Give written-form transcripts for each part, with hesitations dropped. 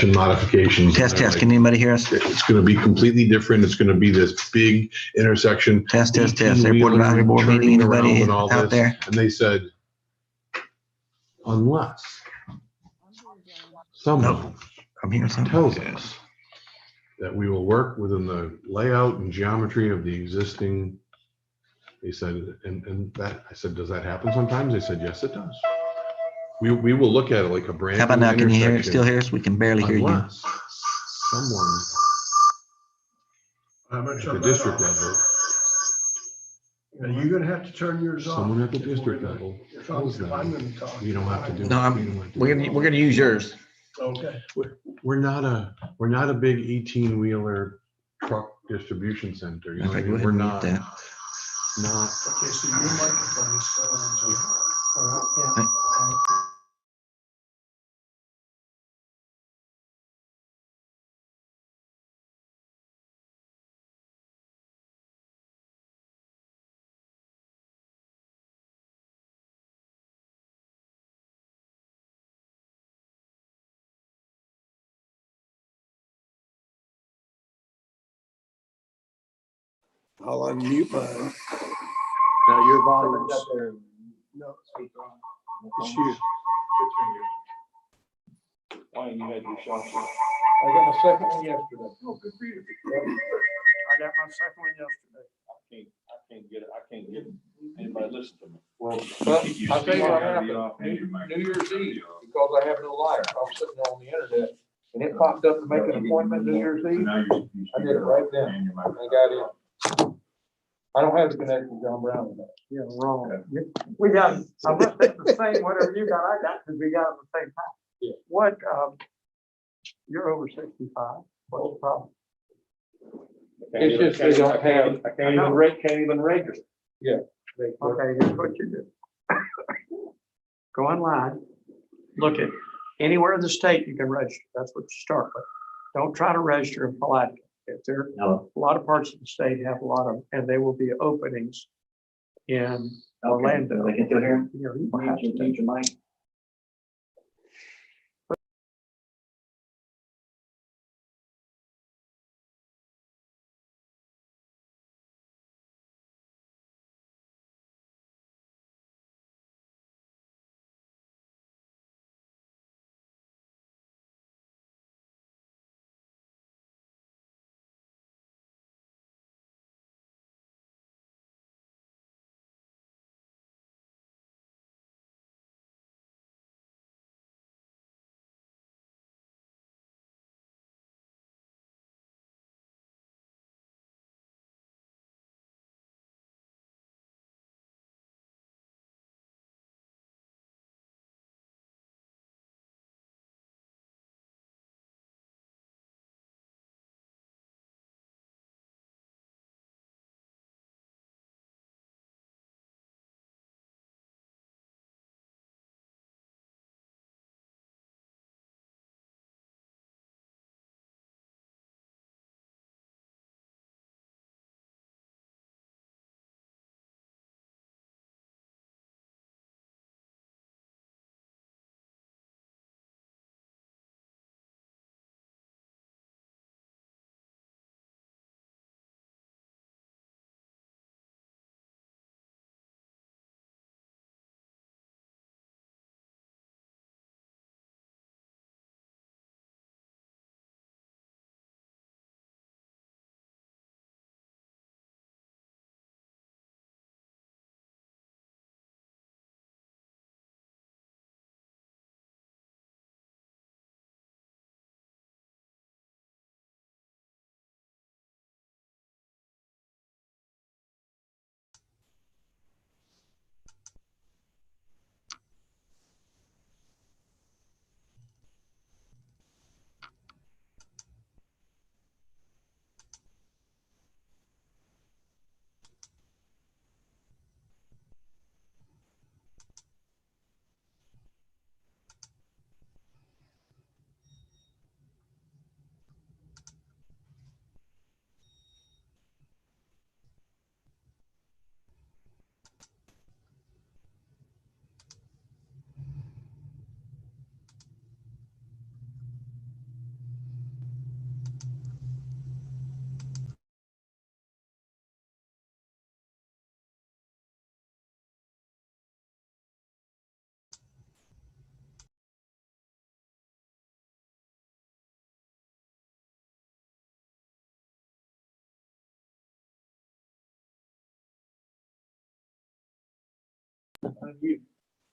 modifications. Test. Can anybody hear us? It's going to be completely different. It's going to be this big intersection. Test. Airport advisory board meeting. Anybody out there? And they said, unless someone I'm hearing something. tells us that we will work within the layout and geometry of the existing. They said, and that I said, does that happen sometimes? They said, yes, it does. We will look at it like a brand. How about now? Can you still hear us? We can barely hear you. Someone at the district level. Are you gonna have to turn yours off? Someone at the district level. I'm gonna talk. We don't have to do it. No, we're gonna use yours. Okay. We're not a big 18-wheeler truck distribution center. You know what I mean? We're not. Okay, so your microphone is still on. I'll unmute mine. Now your volume is there. No, it's you. Why you had your shot? I got my second one yesterday. Oh, good for you. I got my second one yesterday. I can't get anybody listen to me. Well, I'll tell you what happened. New Year's Eve, because I have no life. I was sitting on the internet and it popped up to make an appointment New Year's Eve. I did it right then. I got in. I don't have to connect with John Brown with that. Yeah, wrong. We got, I must think the same, whatever you got, I got, because we got them at the same time. Yeah. What, you're over 65. What's the problem? It's just they don't have. I can't even register. Yeah. Okay, here's what you do. Go online, look at anywhere in the state you can register. That's what you start with. Don't try to register in Palatka. If there, a lot of parts of the state have a lot of, and there will be openings in Orlando. They can still hear? You know, you have to Need your mic.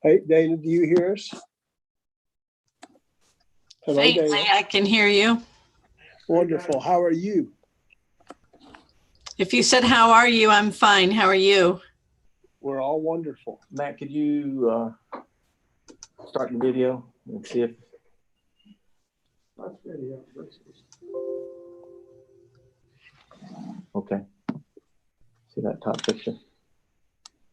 Hey, Dana, do you hear us? Hello, Faintly, Dana. I can hear you. Wonderful. How are you? If you said, how are you? I'm fine. How are you? We're all wonderful. Matt, could you start the video and see if okay. See that top picture?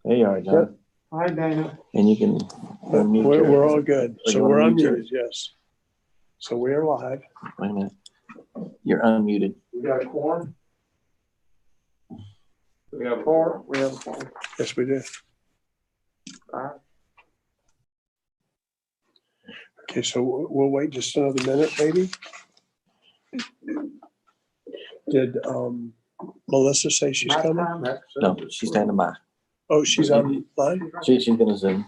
There you are, John. Hi, Dana. And you can unmute We're your- all good. Or So you we're wanna mute unmuted, yes. So we're live. Wait a minute. You're unmuted. We got a quorum? We have a quorum? We have a phone. Yes, we do. Okay, so we'll wait just another minute, maybe. Did Melissa say she's coming? No, she's standing by. Oh, she's online? She's gonna Zoom.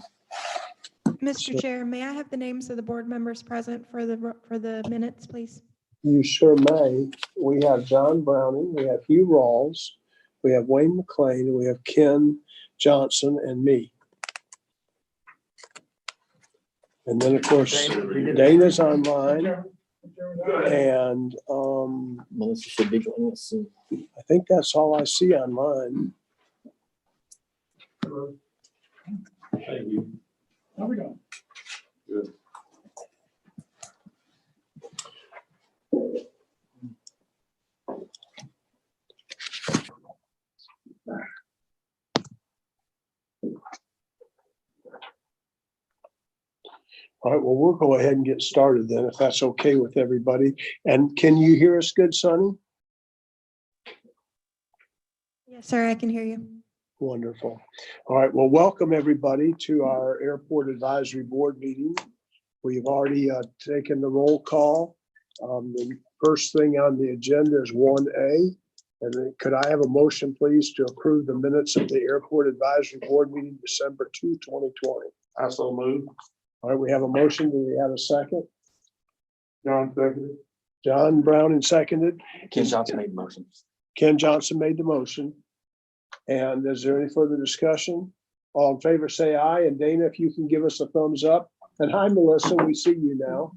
Mr. Chair, may I have the names of the board members present for the minutes, please? You sure may. We have John Browning, we have Hugh Rawls, we have Wayne McLean, and we have Ken Johnson and me. And then, of course, Dana's online. And Melissa should be joining us soon. I think that's all I see online. Thank you. How we doing? Good. All right, well, we'll go ahead and get started then, if that's okay with everybody. And can you hear us good, Sonny? Yes, sir, I can hear you. Wonderful. All right, well, welcome everybody to our Airport Advisory Board meeting. We've already taken the roll call. The first thing on the agenda is 1A. And then could I have a motion, please, to approve the minutes of the Airport Advisory Board meeting, December 2, 2020? I so moved. All right, we have a motion. Do we have a second? John seconded. John Browning seconded. Ken Johnson made the motion. Ken Johnson made the motion. And is there any further discussion? All in favor, say aye. And Dana, if you can give us a thumbs up. And hi, Melissa, we see you now.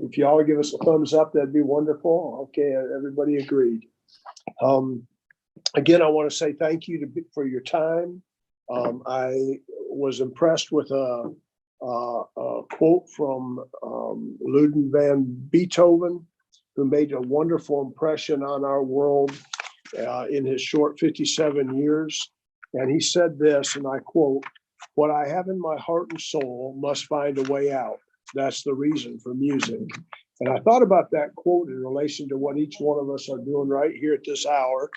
If you all give us a thumbs up, that'd be wonderful. Okay, everybody agreed. Again, I want to say thank you for your time. I was impressed with a quote from Ludwig van Beethoven, who made a wonderful impression on our world in his short 57 years. And he said this, and I quote, "What I have in my heart and soul must find a way out. That's the reason for music." And I thought about that quote in relation to what each one of us are doing right here at this hour.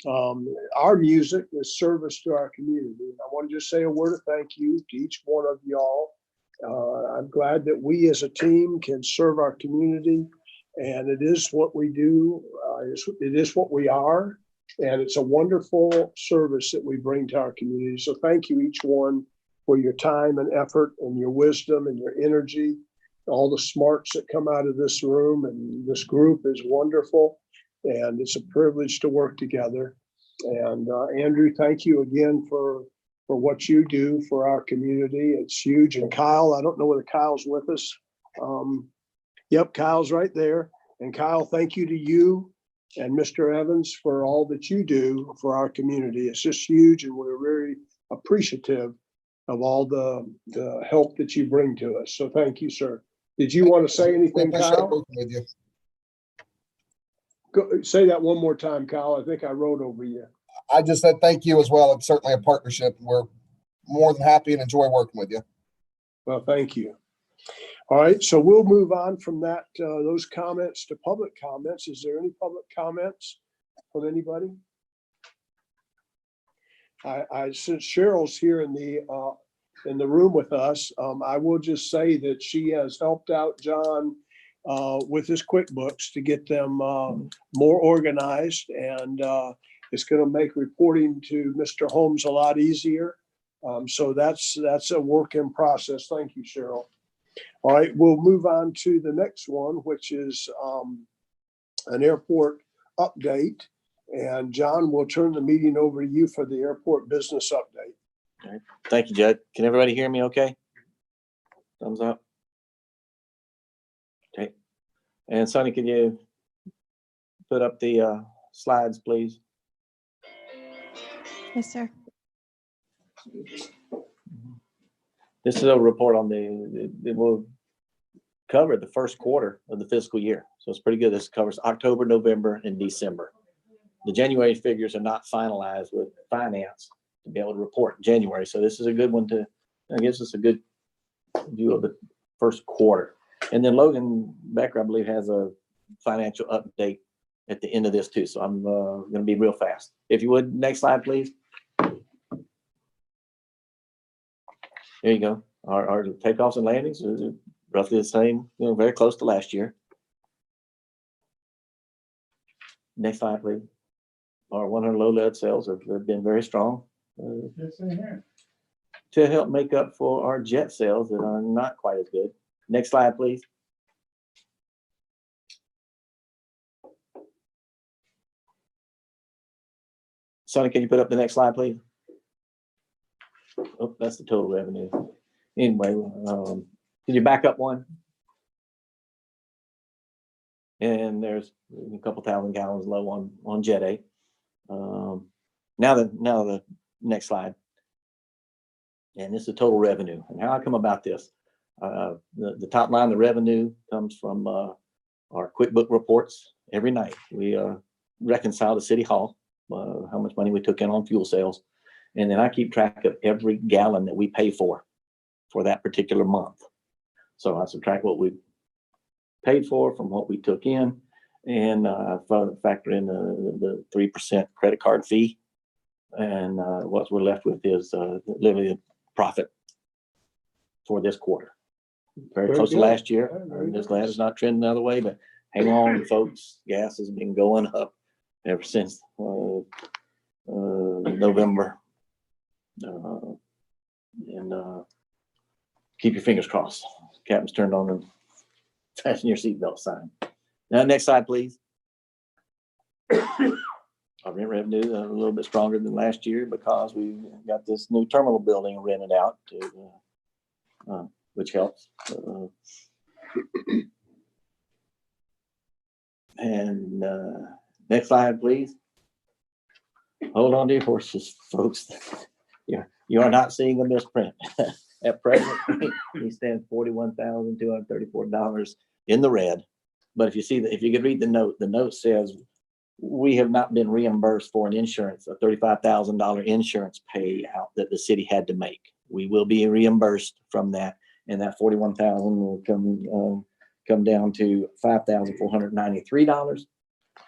Our music is service to our community. I want to just say a word of thank you to each one of y'all. I'm glad that we as a team can serve our community, and it is what we do. It is what we are, and it's a wonderful service that we bring to our community. So thank you each one for your time and effort and your wisdom and your energy. All the smarts that come out of this room and this group is wonderful. And it's a privilege to work together. And Andrew, thank you again for what you do for our community. It's huge. And Kyle, I don't know whether Kyle's with us. Yep, Kyle's right there. And Kyle, thank you to you and Mr. Evans for all that you do for our community. It's just huge, and we're very appreciative of all the help that you bring to us. So thank you, sir. Did you want to say anything, Kyle? With you. Go, say that one more time, Kyle. I think I wrote over you. I just said thank you as well. It's certainly a partnership. We're more than happy and enjoy working with you. Well, thank you. All right, so we'll move on from that, those comments to public comments. Is there any public comments from anybody? Since Cheryl's here in the room with us, I will just say that she has helped out John with his QuickBooks to get them more organized, and it's going to make reporting to Mr. Holmes a lot easier. So that's a work in process. Thank you, Cheryl. All right, we'll move on to the next one, which is an airport update. And John, we'll turn the meeting over to you for the airport business update. Thank you, Judd. Can everybody hear me okay? Thumbs up. Okay. And Sonny, can you put up the slides, please? Yes, sir. This is a report on it will cover the first quarter of the fiscal year. So it's pretty good. This covers October, November, and December. The January figures are not finalized with finance to be able to report in January. So this is a good one it gives us a good view of the first quarter. And then Logan Becker, I believe, has a financial update at the end of this too. So I'm going to be real fast. If you would, next slide, please. There you go. Our takeoffs and landings are roughly the same, very close to last year. Next slide, please. Our 100 low lead sales have been very strong to help make up for our jet sales that are not quite as good. Next slide, please. Sonny, can you put up the next slide, please? Oh, that's the total revenue. Anyway, can you back up one? And there's a couple thousand gallons low on Jet A. Now the next slide. And this is the total revenue. And how I come about this. The top line, the revenue comes from our QuickBook reports every night. We reconcile to City Hall how much money we took in on fuel sales. And then I keep track of every gallon that we pay for that particular month. So I subtract what we paid for from what we took in, and factor in the 3% credit card fee. And what we're left with is literally a profit for this quarter. Very close to last year. I'm just glad it's not trending the other way, but hang on, folks. Gas has been going up ever since November. And keep your fingers crossed. Captain's turned on the fasten your seatbelt sign. Now, next slide, please. Our rent revenue a little bit stronger than last year because we got this new terminal building rented out, which helps. And next slide, please. Hold on to your horses, folks. You are not seeing a misprint. At present, we stand $41,234 in the red. But if you could read the note says we have not been reimbursed for an insurance, a $35,000 insurance payout that the city had to make. We will be reimbursed from that, and that $41,000 will come down to $5,493,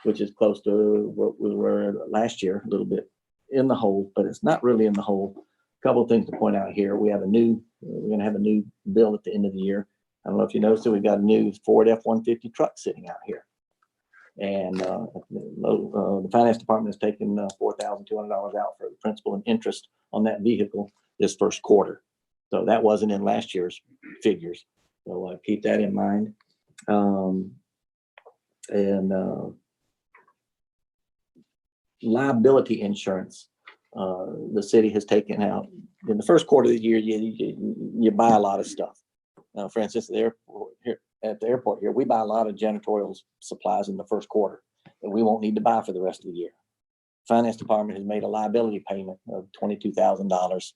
which is close to what we were last year, a little bit in the hole, but it's not really in the hole. Couple of things to point out here. We're going to have a new bill at the end of the year. I don't know if you noticed that we've got a new Ford F-150 truck sitting out here. And the finance department has taken $4,200 out for the principal and interest on that vehicle this first quarter. So that wasn't in last year's figures. So keep that in mind. Liability insurance. The city has taken out in the first quarter of the year. You buy a lot of stuff. For instance, at the airport here, we buy a lot of janitorial supplies in the first quarter that we won't need to buy for the rest of the year. Finance department has made a liability payment of $22,000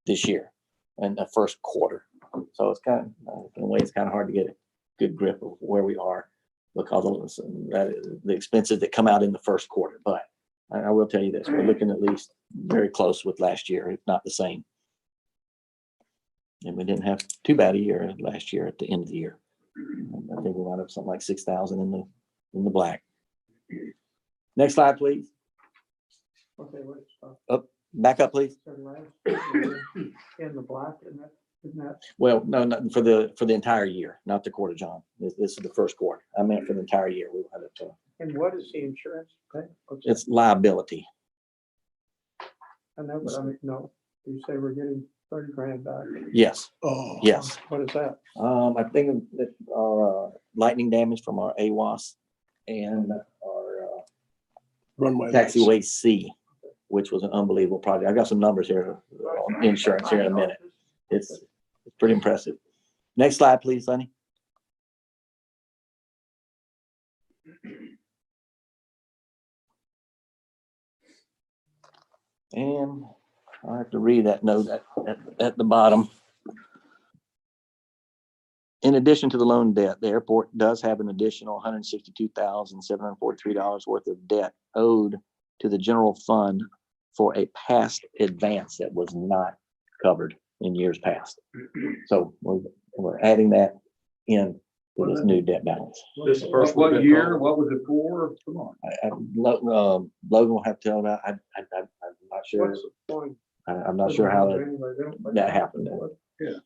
this year in the first quarter. So it's kind of, in a way, it's kind of hard to get a good grip of where we are because of the expenses that come out in the first quarter. But I will tell you this, we're looking at least very close with last year, if not the same. And we didn't have too bad a year last year at the end of the year. I think we wound up something like 6,000 in the black. Next slide, please. Okay, wait, stop. Oh, back up, please. In the black, isn't that? Well, no, for the entire year, not the quarter, John. This is the first quarter. I meant for the entire year. We wound up And what is the insurance pay? it's liability. I know, but I mean, no, you say we're getting 30 grand back. Yes. Oh. Yes. What is that? I think that our lightning damage from our AWAS and our Runway lights. Taxiway C, which was an unbelievable project. I got some numbers here on insurance here in a minute. It's pretty impressive. Next slide, please, Sonny. And I have to read that note at the bottom. In addition to the loan debt, the airport does have an additional $162,743 worth of debt owed to the general fund for a past advance that was not covered in years past. So we're adding that in to this new debt balance. This is the first what year? What was it for? Come on. Logan will have to tell about. I'm not sure. What's the point? I'm not sure how that happened. Yeah.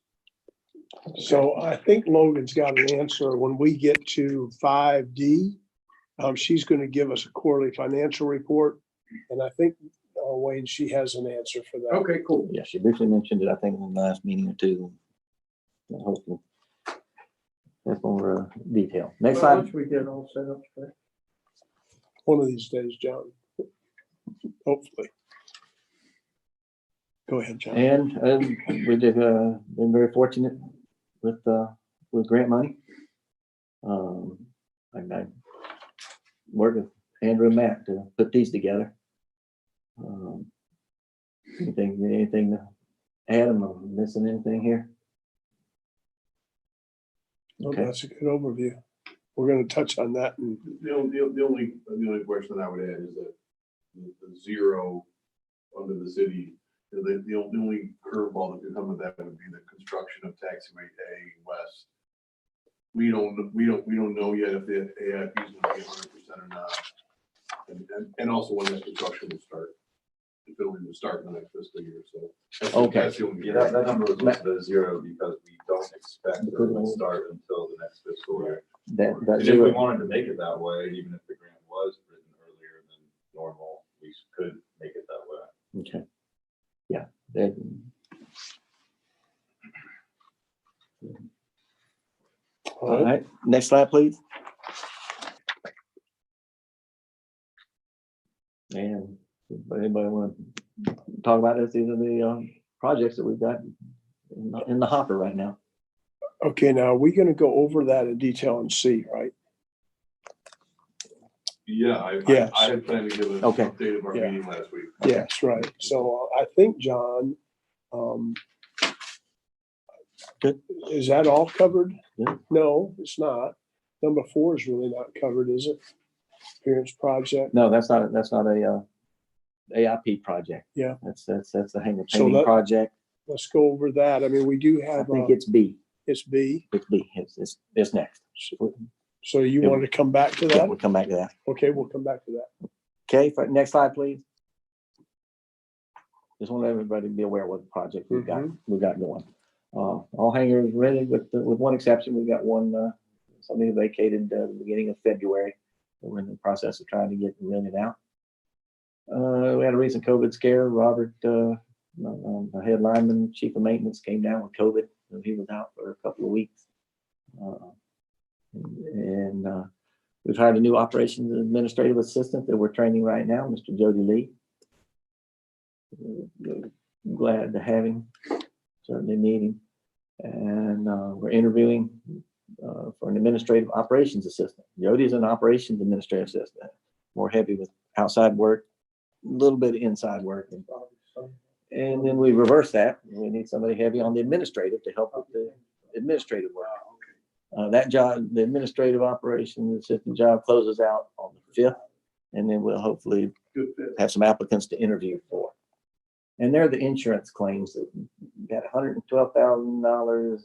So I think Logan's got an answer. When we get to 5D, she's going to give us a quarterly financial report. And I think, Wayne, she has an answer for that. Okay, cool. Yeah, she briefly mentioned it, I think, in the last meeting or two. Hopefully, that's more detail. Next slide. Once we get all set up. One of these days, John. Hopefully. Go ahead, John. And we've been very fortunate with grant money. I worked with Andrew and Matt to put these together. Anything to add? Am I missing anything here? Oh, Okay. that's a good overview. We're going to touch on that. And The only question I would add is that the zero under the city, the only curveball that could come with that would be the construction of Taxiway A West. We don't know yet if the AIP is going to be 100% or not, and also when that construction will start. If it'll even start in the next fiscal year, so. Okay. That's the only. Yeah, that number was listed as zero because we don't expect it to start until the next fiscal year. That And if we wanted to make it that way, even if the grant was written earlier than normal, we could make it that way. Okay. Yeah. All right. Next slide, please. And anybody want to talk about this? These are the projects that we've got in the hopper right now. okay, now we're going to go over that in detail and see, right? Yeah, I had planned to give an Okay. update of our Yeah. meeting last week. Yes, right. So I think, John, Good. Is that all covered? Yeah. No, it's not. Number 4 is really not covered, is it? Appearance project. No, that's not a AIP project. Yeah. That's the hangar So painting project. Let's go over that. I mean, we do I have, think it's B. it's B. It's B. It's next. So you Yeah. wanted to come back to Yeah, that? we'll come back to that. Okay, we'll come back to that. Okay, next slide, please. Just want everybody to be aware of what the project we've got going. All hangars rented with one exception. We've got one, somebody vacated the beginning of February. We're in the process of trying to get rented out. We had a recent COVID scare. Robert, the head lineman, chief of maintenance, came down with COVID. So he was out for a couple of weeks. We've hired a new operations administrative assistant that we're training right now, Mr. Jody Lee. Glad to have him. Certainly need him. And we're interviewing for an administrative operations assistant. Jody's an operations administrative assistant, more heavy with outside work, a little bit of inside work. And then we reverse that. We need somebody heavy on the administrative to help with the administrative work. That job, the administrative operations assistant job, closes out on the 5th, and then we'll hopefully have some applicants to interview for. And they're the insurance claims that got $112,000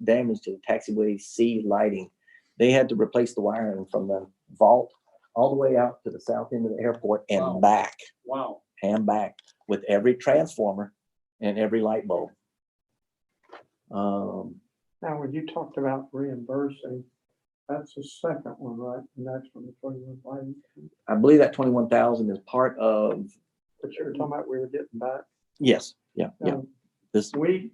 damage to the Taxiway C lighting. They had to replace the wiring from the vault all the way out to the south end of the airport and back. Wow. And back with every transformer and every light bulb. Now, when you talked about reimbursing, that's the second one, right? The next one, the 21,000. I believe that 21,000 is part of. But you were talking about we were getting back. Yes. Yeah. Yeah. Now, This who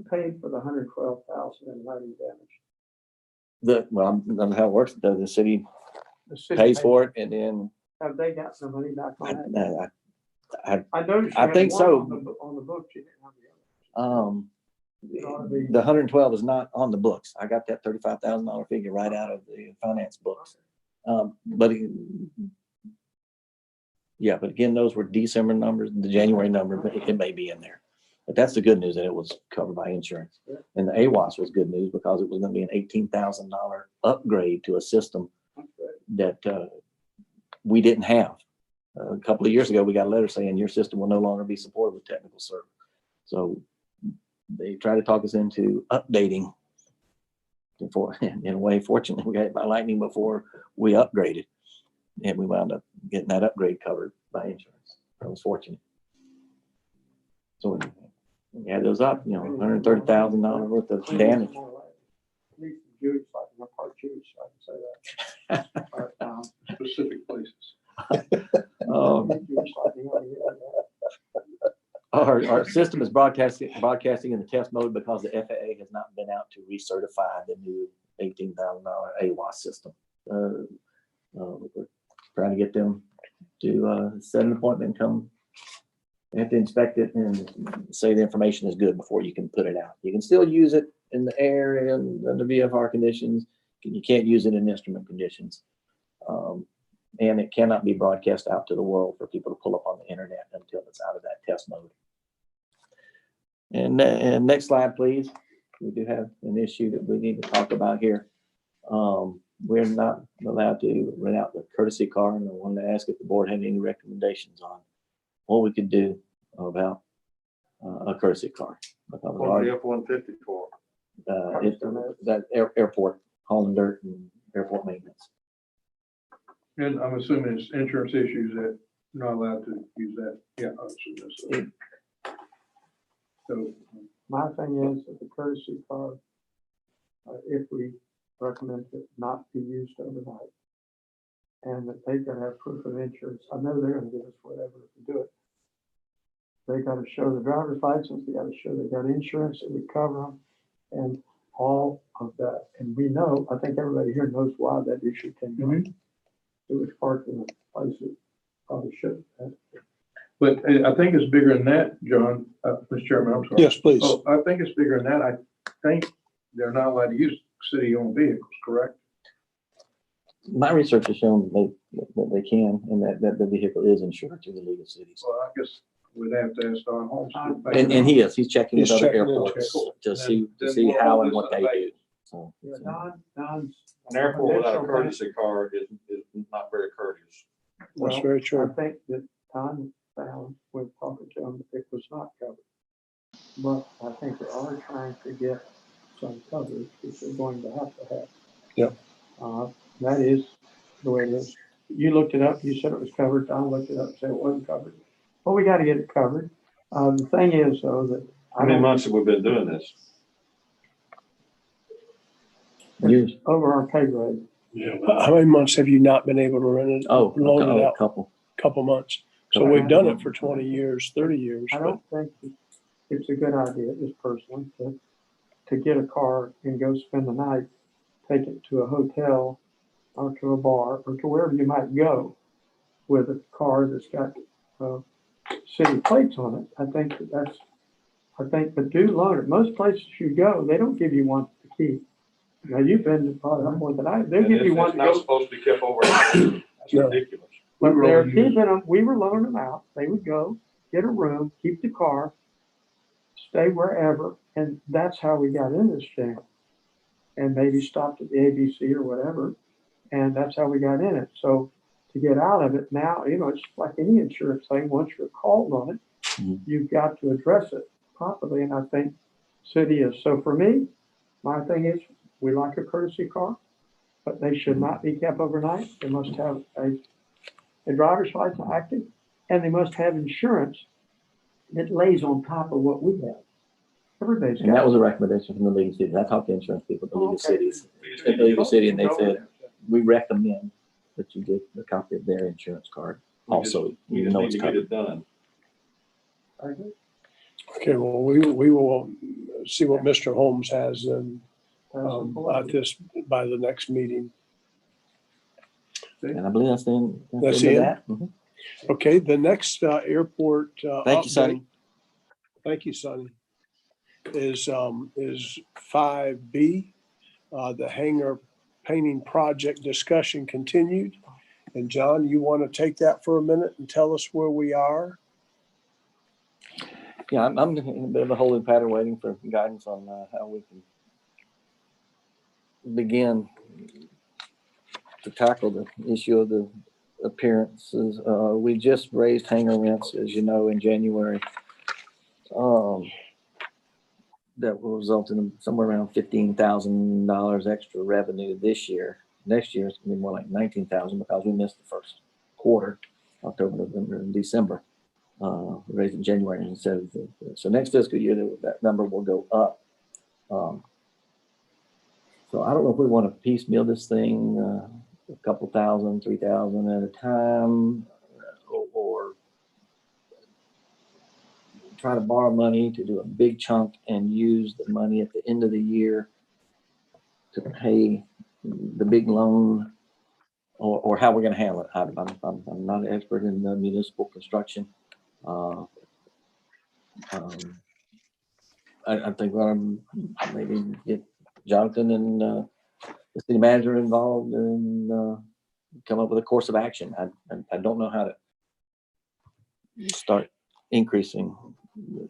paid for the 112,000 in lighting damage? well, I don't know how it works. The city The city pays paid for it, and then Have they got some money back on it? I noticed. I you had think one so. On the books, you didn't have the other. The 112 is not on the books. I got that $35,000 figure right out of the finance books. But yeah, but again, those were December numbers, the January number, but it may be in there. But that's the good news, that it was covered by insurance. And the AWAS was good news because it was going to be an $18,000 upgrade to a system that we didn't have. A couple of years ago, we got a letter saying your system will no longer be supported with technical service. So they tried to talk us into updating. In a way, fortunately, we got hit by lightning before we upgraded, and we wound up getting that upgrade covered by insurance. That was fortunate. So we had those up, $130,000 worth of damage. At least Jewish, like I'm part Jewish, so I can say that. But, Specific places. Our system is broadcasting in the test mode because the FAA has not been out to recertify the new $18,000 AWAS system. We're trying to get them to set an appointment and come. They have to inspect it and say the information is good before you can put it out. You can still use it in the air and under VFR conditions. You can't use it in instrument conditions. And it cannot be broadcast out to the world for people to pull up on the internet until it's out of that test mode. And next slide, please. We do have an issue that we need to talk about here. We're not allowed to rent out the courtesy car, and I wanted to ask if the board had any recommendations on what we could do about a courtesy car. What the F-150 for? That airport, hauling dirt and airport maintenance. And I'm assuming it's insurance issues that you're not allowed to use that. Yeah, I assume that's so. my thing is that the courtesy car, if we recommend it not be used overnight, and that they've got to have proof of insurance. I know they're going to give us whatever to do it. They got to show the driver's license. They got to show they got insurance that would cover them, and all of that. And we know, I think everybody here knows why that issue came up. It was parked in a place that probably shouldn't have. But I think it's bigger than that, John, Mr. Chairman, I'm sorry. Yes, please. Oh, I think it's bigger than that. I think they're not allowed to use city-owned vehicles, correct? My research has shown that they can, and that the vehicle is insured through the League of Cities. Well, I guess we'd have to ask Don Holmes. And he's checking with He's other checking into airports it. to see Then how we'll and what they do. So, Yeah, Don's. An airport without a initial courtesy car is not very courteous. That's Well, very true. I think that Don found when talking to him that it was not covered. But I think they are trying to get some coverage, which they're going to have. Yep. That is the way it is. You looked it up, you said it was covered. Don looked it up and said it wasn't covered. Well, we got to get it covered. The thing is, though, that. How many months have we been doing this? years. Over our pay grade. How many months have you not been able to rent it? Loan it A out? couple. Couple months. So we've done it for 20 years, 30 years. I but- don't think it's a good idea, just personally, to get a car and go spend the night, take it to a hotel or to a bar or to wherever you might go with a car that's got city plates on it. I think but do loan it. Most places you go, they don't give you one to keep. Now, you've been to probably not more than I, they'll give you one. It's not supposed to be kept over. That's No. ridiculous. But they're keeping them, we were loaning them out. They would go, get a room, keep the car, stay wherever, and that's how we got in this jam. And maybe stopped at the ABC or whatever, and that's how we got in it. So to get out of it now, it's like any insurance thing. Once you're called on it, you've got to address it properly. And I think city is. So for me, my thing is, we like a courtesy car, but they should not be kept overnight. They must have a driver's license active, and they must have insurance that lays on top of what we have. Everybody's got. And that was a recommendation from the League of Cities. I talked to insurance people at the League of Cities. At the League of Cities, and they said, we recommend that you get a copy of their insurance card. Also, We even just though need it's to get covered. it done. Okay, well, we will see what Mr. Holmes has and at this, by the next meeting. And I believe that's the end. That's the end it? of that. Mhm. Okay, the next airport. Thank you, update- Sonny. Thank you, Sonny. Is 5B, the hangar painting project discussion continued. And John, you want to take that for a minute and tell us where we are? Yeah, I'm in a bit of a holding pattern waiting for guidance on how we can begin to tackle the issue of the appearances. We just raised hangar rents, as you know, in January. That will result in somewhere around $15,000 extra revenue this year. Next year, it's gonna be more like 19,000 because we missed the first quarter, October, November, and December. We raised in January instead of so next fiscal year, that number will go up. So I don't know if we want to piecemeal this thing, a couple thousand, 3,000 at a time, or try to borrow money to do a big chunk and use the money at the end of the year to pay the big loan, or how we're going to handle it. I'm not an expert in municipal construction. I think maybe get Jonathan and the city manager involved and come up with a course of action. I don't know how to start increasing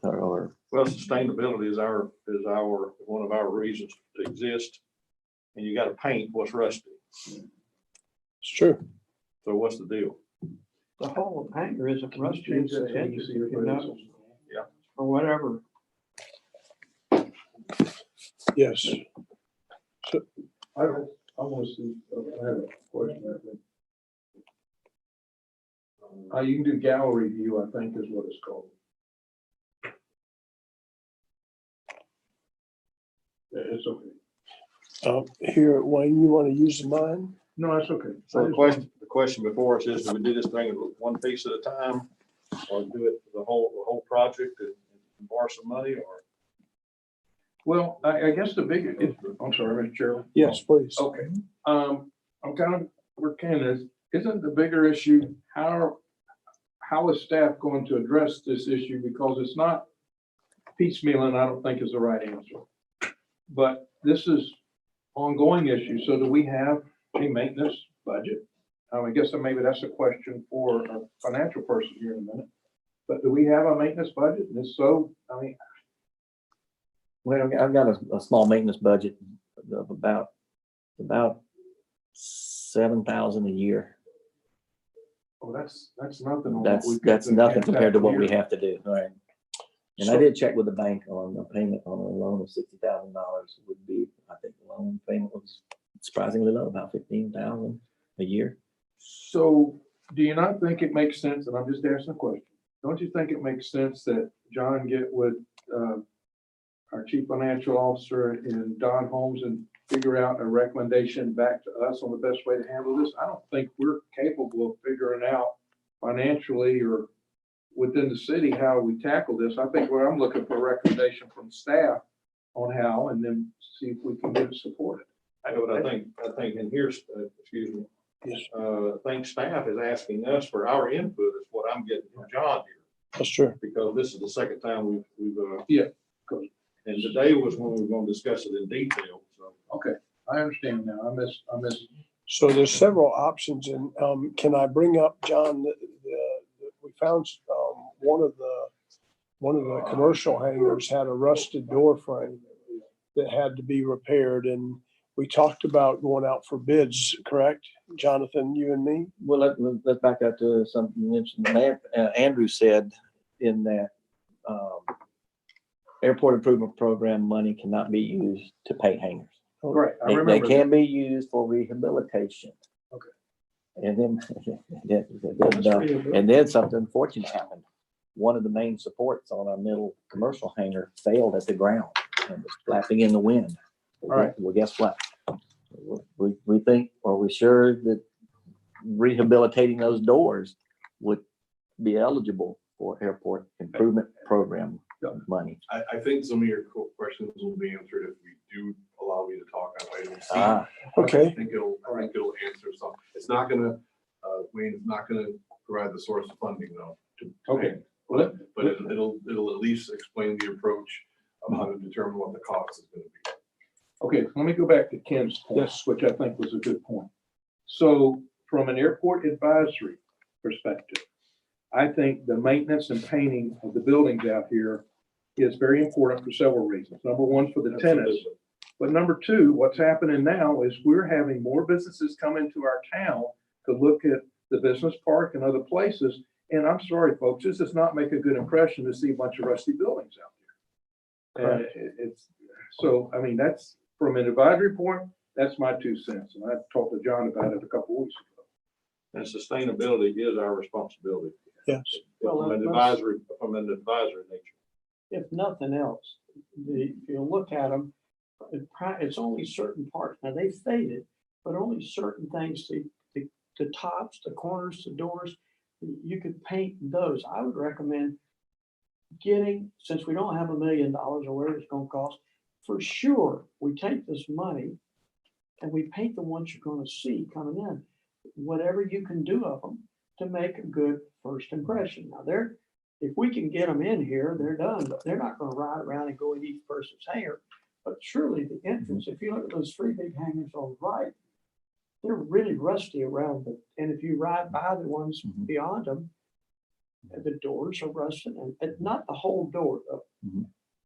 or Well, sustainability is one of our reasons to exist. And you got to paint what's rusty. It's true. So what's the deal? The whole hangar isn't rusty, it's the edges, you know, Yeah. or whatever. Yes. I want to see, I have a question. You can do gallery view, I think is what it's called. Yeah, it's okay. Here, Wayne, you want to use mine? No, that's okay. So the question before us is, do we do this thing one piece at a time, or do it for the whole project and borrow some money, or? Well, I guess the big, I'm sorry, Mr. Chairman. Yes, please. Okay. We're kind of, isn't the bigger issue, how is staff going to address this issue? Because it's not piecemealing, I don't think is the right answer. But this is ongoing issue. So do we have a maintenance budget? I guess maybe that's a question for a financial person here in a minute. But do we have a maintenance budget? And if so, well, I've got a small maintenance budget of about $7,000 a year. oh, that's nothing. That's nothing compared to what we have to do. All right. And I did check with the bank on a payment on a loan of $60,000 would be, I think the loan payment was surprisingly low, about $15,000 a year. So do you not think it makes sense, and I'm just asking a question, don't you think it makes sense that John get with our chief financial officer and Don Holmes and figure out a recommendation back to us on the best way to handle this? I don't think we're capable of figuring out financially or within the city how we tackle this. I think where I'm looking for a recommendation from staff on how, and then see if we can get it supported. I know what I think, and here's, excuse me. Yes. I think staff is asking us for our input is what I'm getting from John here, That's true. because this is the second time we've Yeah. and today was when we were going to discuss it in detail, so. Okay, I understand now. I miss. So there's several options, and can I bring up, John, we found one of the commercial hangars had a rusted door frame that had to be repaired, and we talked about going out for bids, correct? Jonathan, you and me? Well, let's back up to something you mentioned. Andrew said in that airport improvement program money cannot be used to paint hangars. Right, I They remember. can be used for rehabilitation. Okay. And then something unfortunate happened. One of the main supports on our middle commercial hangar failed at the ground and was flapping in the wind. All right. Well, guess what? We think, or we're sure that rehabilitating those doors would be eligible for airport improvement program money. I think some of your questions will be answered if we do allow me to talk on item C. Okay. I think it'll answer some. It's not gonna, Wayne, it's not gonna provide the source of funding though. Okay. But it'll at least explain the approach of how to determine what the cost is gonna be. Okay, let me go back to Ken's point, which I think was a good point. So from an airport advisory perspective, I think the maintenance and painting of the buildings out here is very important for several reasons. Number one, for the tenants. But number two, what's happening now is we're having more businesses come into our town to look at the business park and other places. And I'm sorry, folks, this does not make a good impression to see a bunch of rusty buildings out there. It's so, I mean, that's from an advisory point, that's my 2 cents. And I talked to John about it a couple of weeks ago. And sustainability is our responsibility. Yes. Well, From an advisory nature. If nothing else, if you look at them, it's only certain parts. Now they faded, but only certain things, the tops, the corners, the doors, you could paint those. I would recommend getting, since we don't have $1 million or whatever it's gonna cost, for sure, we take this money and we paint the ones you're gonna see coming in, whatever you can do of them to make a good first impression. Now if we can get them in here, they're done, but they're not gonna ride around and go in each person's hangar. But surely the entrance, if you look at those 3 big hangars on the right, they're really rusty around them. And if you ride by the ones beyond them, the doors are rusted, and not the whole door though.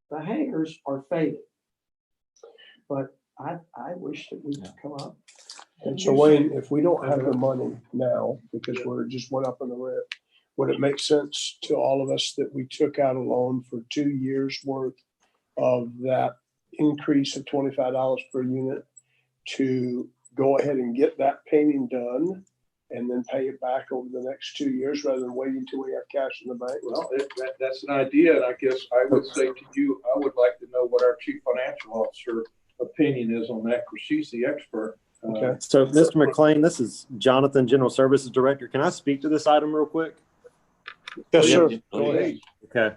The hangars are faded. But I wish that we could come up. And so Wayne, if we don't have the money now, because we're just went up in the rent, would it make sense to all of us that we took out a loan for 2 years worth of that increase of $25 per unit to go ahead and get that painting done and then pay it back over the next 2 years rather than waiting until we have cash in the bank? Well, that's an idea, and I guess I would say to you, I would like to know what our chief financial officer opinion is on that, because she's the expert. Okay. So, Mr. McLean, this is Jonathan, General Services Director. Can I speak to this item real quick? Yes, sir. Go ahead. Okay.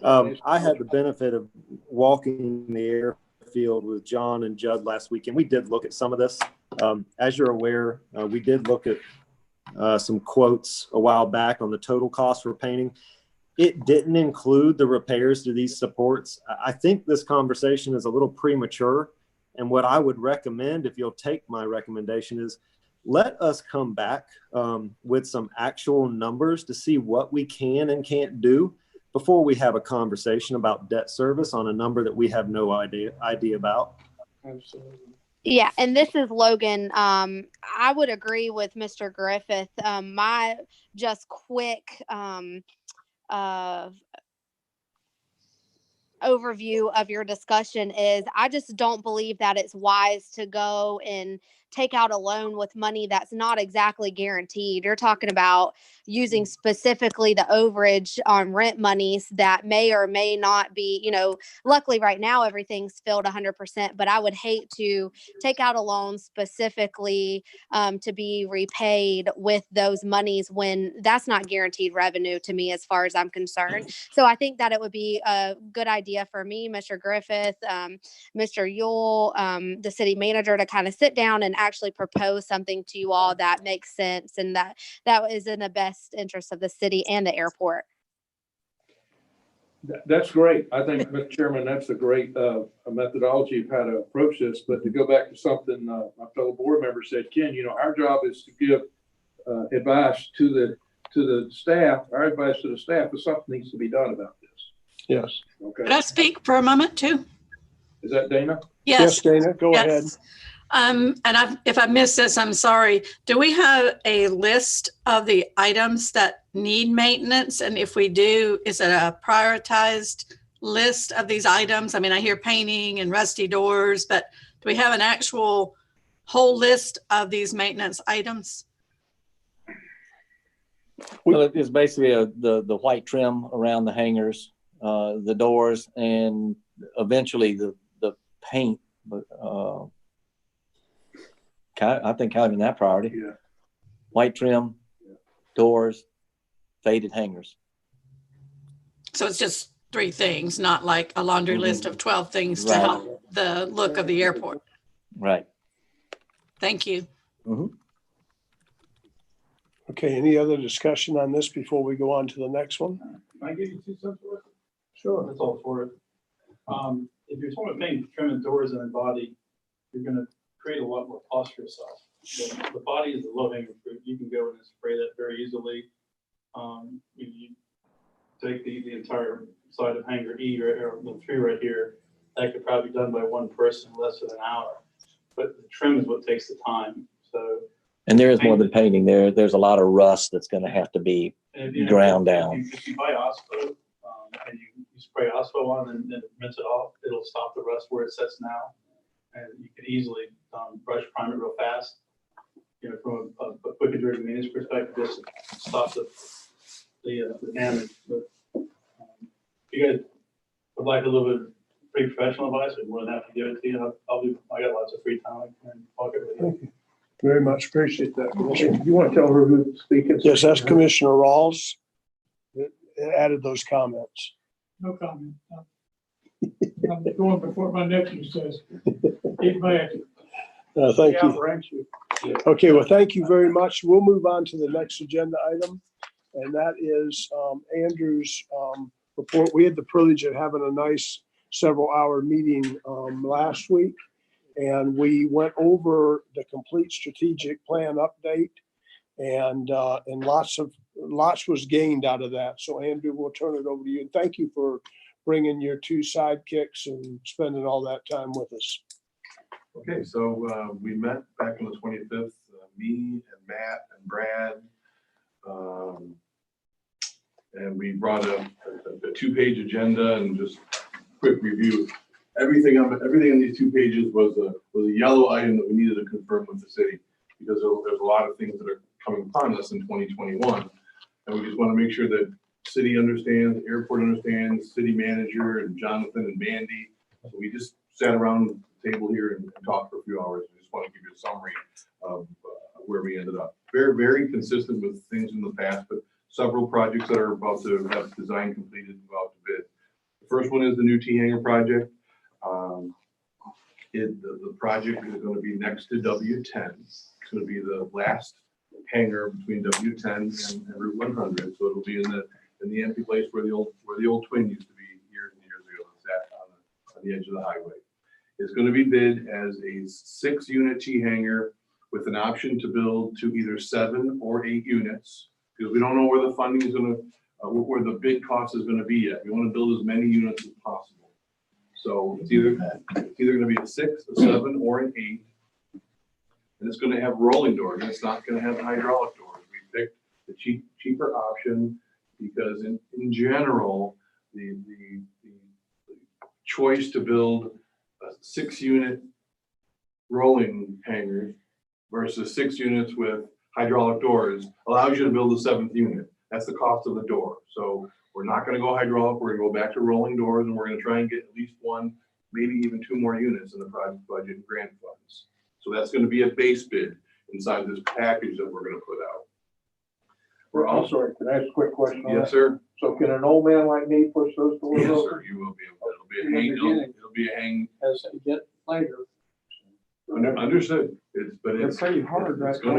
I had the benefit of walking the airfield with John and Judd last weekend. We did look at some of this. As you're aware, we did look at some quotes a while back on the total cost for painting. It didn't include the repairs to these supports. I think this conversation is a little premature. And what I would recommend, if you'll take my recommendation, is let us come back with some actual numbers to see what we can and can't do before we have a conversation about debt service on a number that we have no idea about. Absolutely. Yeah, and this is Logan. I would agree with Mr. Griffith. My just quick overview of your discussion is I just don't believe that it's wise to go and take out a loan with money that's not exactly guaranteed. You're talking about using specifically the overage on rent monies that may or may not be, luckily right now everything's filled 100%, but I would hate to take out a loan specifically to be repaid with those monies when that's not guaranteed revenue to me as far as I'm concerned. So I think that it would be a good idea for me, Mr. Griffith, Mr. Yule, the city manager, to kind of sit down and actually propose something to you all that makes sense and that is in the best interest of the city and the airport. That's great. I think, Mr. Chairman, that's a great methodology of how to approach this. But to go back to something my fellow board member said, Ken, our job is to give advice to the staff. Our advice to the staff is something needs to be done about this. Yes. Okay. Could I speak for a moment too? Is that Dana? Yes, Dana, go ahead. And if I missed this, I'm sorry. Do we have a list of the items that need maintenance? And if we do, is it a prioritized list of these items? I mean, I hear painting and rusty doors, but do we have an actual whole list of these maintenance items? Well, it's basically the white trim around the hangars, the doors, and eventually the paint. But I think kind of in that priority. Yeah. White trim, doors, faded hangers. So it's just 3 things, not like a laundry list of 12 things to Right. help the look of the airport. Right. Thank you. Okay, any other discussion on this before we go on to the next one? Can I give you 2 cents worth? Sure. That's all for it. If you're talking about painting, trimming doors and body, you're gonna create a lot more cost for yourself. The body is the low hanging fruit. You can go in and spray that very easily. You take the entire side of hanger E or the 3 right here, that could probably be done by one person in less than an hour. But the trim is what takes the time. So. And there is more than painting. There's a lot of rust that's going to have to be ground down. If you buy OSPO and you spray OSPO on and then rinse it off, it'll stop the rust where it sits now. And you can easily brush prime it real fast. You know, from a quick and dirty maintenance perspective, just stop the damage. But if you guys would like a little bit of pretty professional advice, I'm more than happy to give it to you. I got lots of free time. I can talk it with you. Thank you. Very much appreciate that, Commissioner. You want to tell her who's speaking? Yes, that's Commissioner Rawls that added those comments. No comment. I'm going before my nephew says. Keep my Thank you. Okay, well, thank you very much. We'll move on to the next agenda item, and that is Andrew's report. We had the privilege of having a nice several-hour meeting last week, and we went over the complete strategic plan update, and lots was gained out of that. So Andrew, we'll turn it over to you. And thank you for bringing your 2 sidekicks and spending all that time with us. Okay, so we met back on the 25th, me and Matt and Brad. And we brought a 2-page agenda and just quick review. Everything on these 2 pages was a yellow item that we needed to confirm with the city, because there's a lot of things that are coming upon us in 2021. And we just want to make sure that city understands, airport understands, city manager and Jonathan and Mandy. So we just sat around the table here and talked for a few hours. I just want to give you a summary of where we ended up. Very, very consistent with things in the past, but several projects that are about to have design completed and go out to bid. The first one is the new T-hanger project. The project is going to be next to W10. It's going to be the last hangar between W10 and Route 100. So it'll be in the empty place where the old twin used to be years and years ago. It's on the edge of the highway. It's going to be bid as a 6-unit T-hanger with an option to build to either 7 or 8 units, because we don't know where the funding is going to, where the bid cost is going to be yet. We want to build as many units as possible. So it's either going to be a 6, a 7, or an 8. And it's going to have rolling doors, and it's not going to have hydraulic doors. We picked the cheaper option because in general, the choice to build a 6-unit rolling hanger versus 6 units with hydraulic doors allows you to build the 7th unit. That's the cost of the door. So we're not going to go hydraulic. We're going to go back to rolling doors, and we're going to try and get at least 1, maybe even 2 more units in the project budget and grant funds. So that's going to be a base bid inside this package that we're going to put out. We're I'm also, sorry, can I ask a quick question? yes, sir. So can an old man like me push those doors Yes, open? sir. You will be able to. It'll be a hang. As they get later. Understood. They're pretty hard right It's going